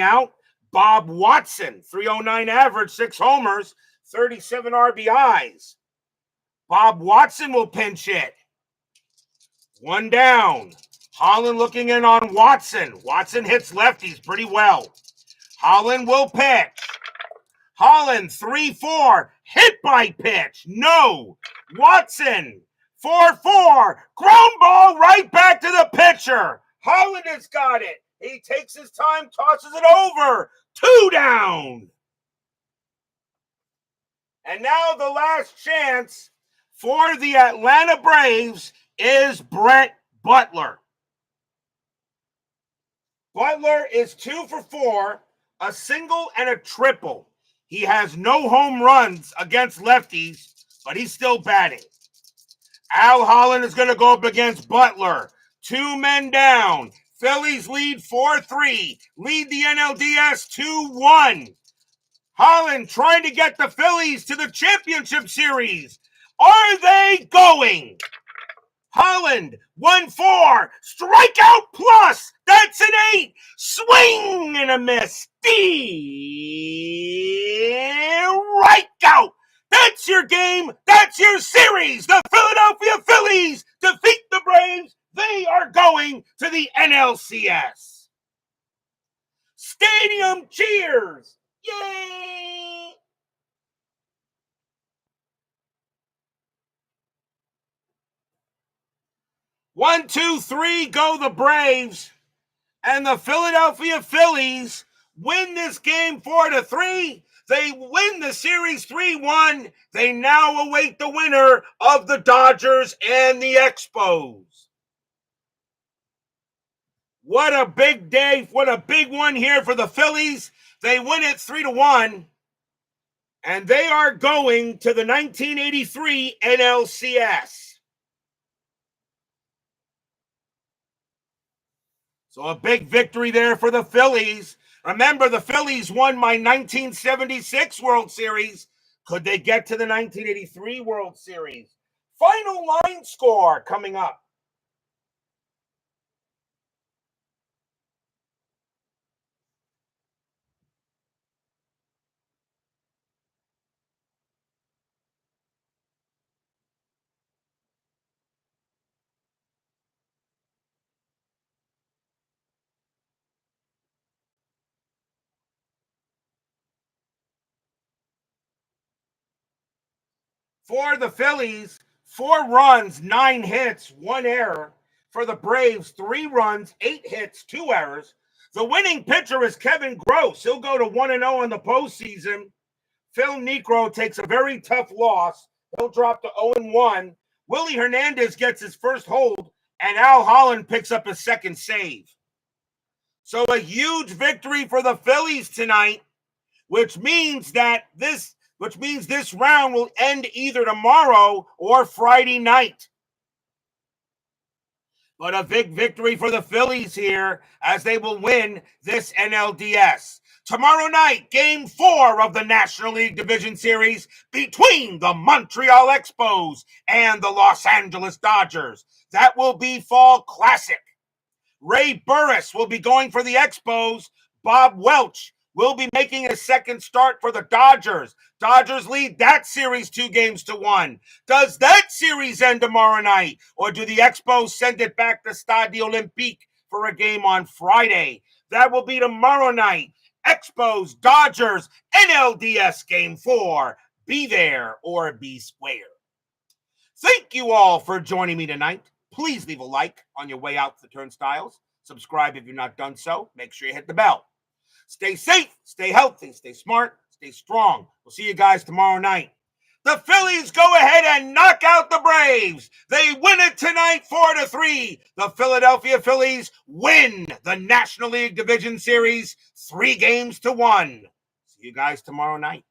out Bob Watson, 309 average, 6 homers, 37 RBIs. Bob Watson will pinch hit. 1 down. Holland looking in on Watson. Watson hits lefties pretty well. Holland will pitch. Holland, 3-4, hit by pitch. No. Watson, 4-4, ground ball right back to the pitcher. Holland has got it. He takes his time, tosses it over. 2 down. And now the last chance for the Atlanta Braves is Brett Butler. Butler is 2 for 4, a single and a triple. He has no home runs against lefties, but he's still batting. Al Holland is going to go up against Butler. 2 men down. Phillies lead 4-3. Lead the NLDS 2-1. Holland trying to get the Phillies to the championship series. Are they going? Holland, 1-4, strikeout plus, that's an 8, swing and a miss, right out. That's your game, that's your series. The Philadelphia Phillies defeat the Braves. They are going to the NLCS. Stadium cheers, yay! 1, 2, 3, go the Braves. And the Philadelphia Phillies win this game 4-3. They win the series 3-1. They now await the winner of the Dodgers and the Expos. What a big day. What a big one here for the Phillies. They win it 3-1. And they are going to the 1983 NLCS. So a big victory there for the Phillies. Remember, the Phillies won my 1976 World Series. Could they get to the 1983 World Series? Final line score coming up. For the Phillies, 4 runs, 9 hits, 1 error. For the Braves, 3 runs, 8 hits, 2 errors. The winning pitcher is Kevin Gross. He'll go to 1-0 in the postseason. Phil Niekro takes a very tough loss. He'll drop to 0-1. Willie Hernandez gets his first hold, and Al Holland picks up his second save. So a huge victory for the Phillies tonight, which means this round will end either tomorrow or Friday night. But a big victory for the Phillies here as they will win this NLDS. Tomorrow night, Game 4 of the National League Division Series between the Montreal Expos and the Los Angeles Dodgers. That will be Fall Classic. Ray Burris will be going for the Expos. Bob Welch will be making a second start for the Dodgers. Dodgers lead that series 2-1. Does that series end tomorrow night? Or do the Expos send it back to Stade Olympique for a game on Friday? That will be tomorrow night. Expos, Dodgers, NLDS Game 4. Be there or be square. Thank you all for joining me tonight. Please leave a like on your way out the turnstiles. Subscribe if you've not done so. Make sure you hit the bell. Stay safe, stay healthy, stay smart, stay strong. We'll see you guys tomorrow night. The Phillies go ahead and knock out the Braves. They win it tonight 4-3. The Philadelphia Phillies win the National League Division Series 3-1. See you guys tomorrow night.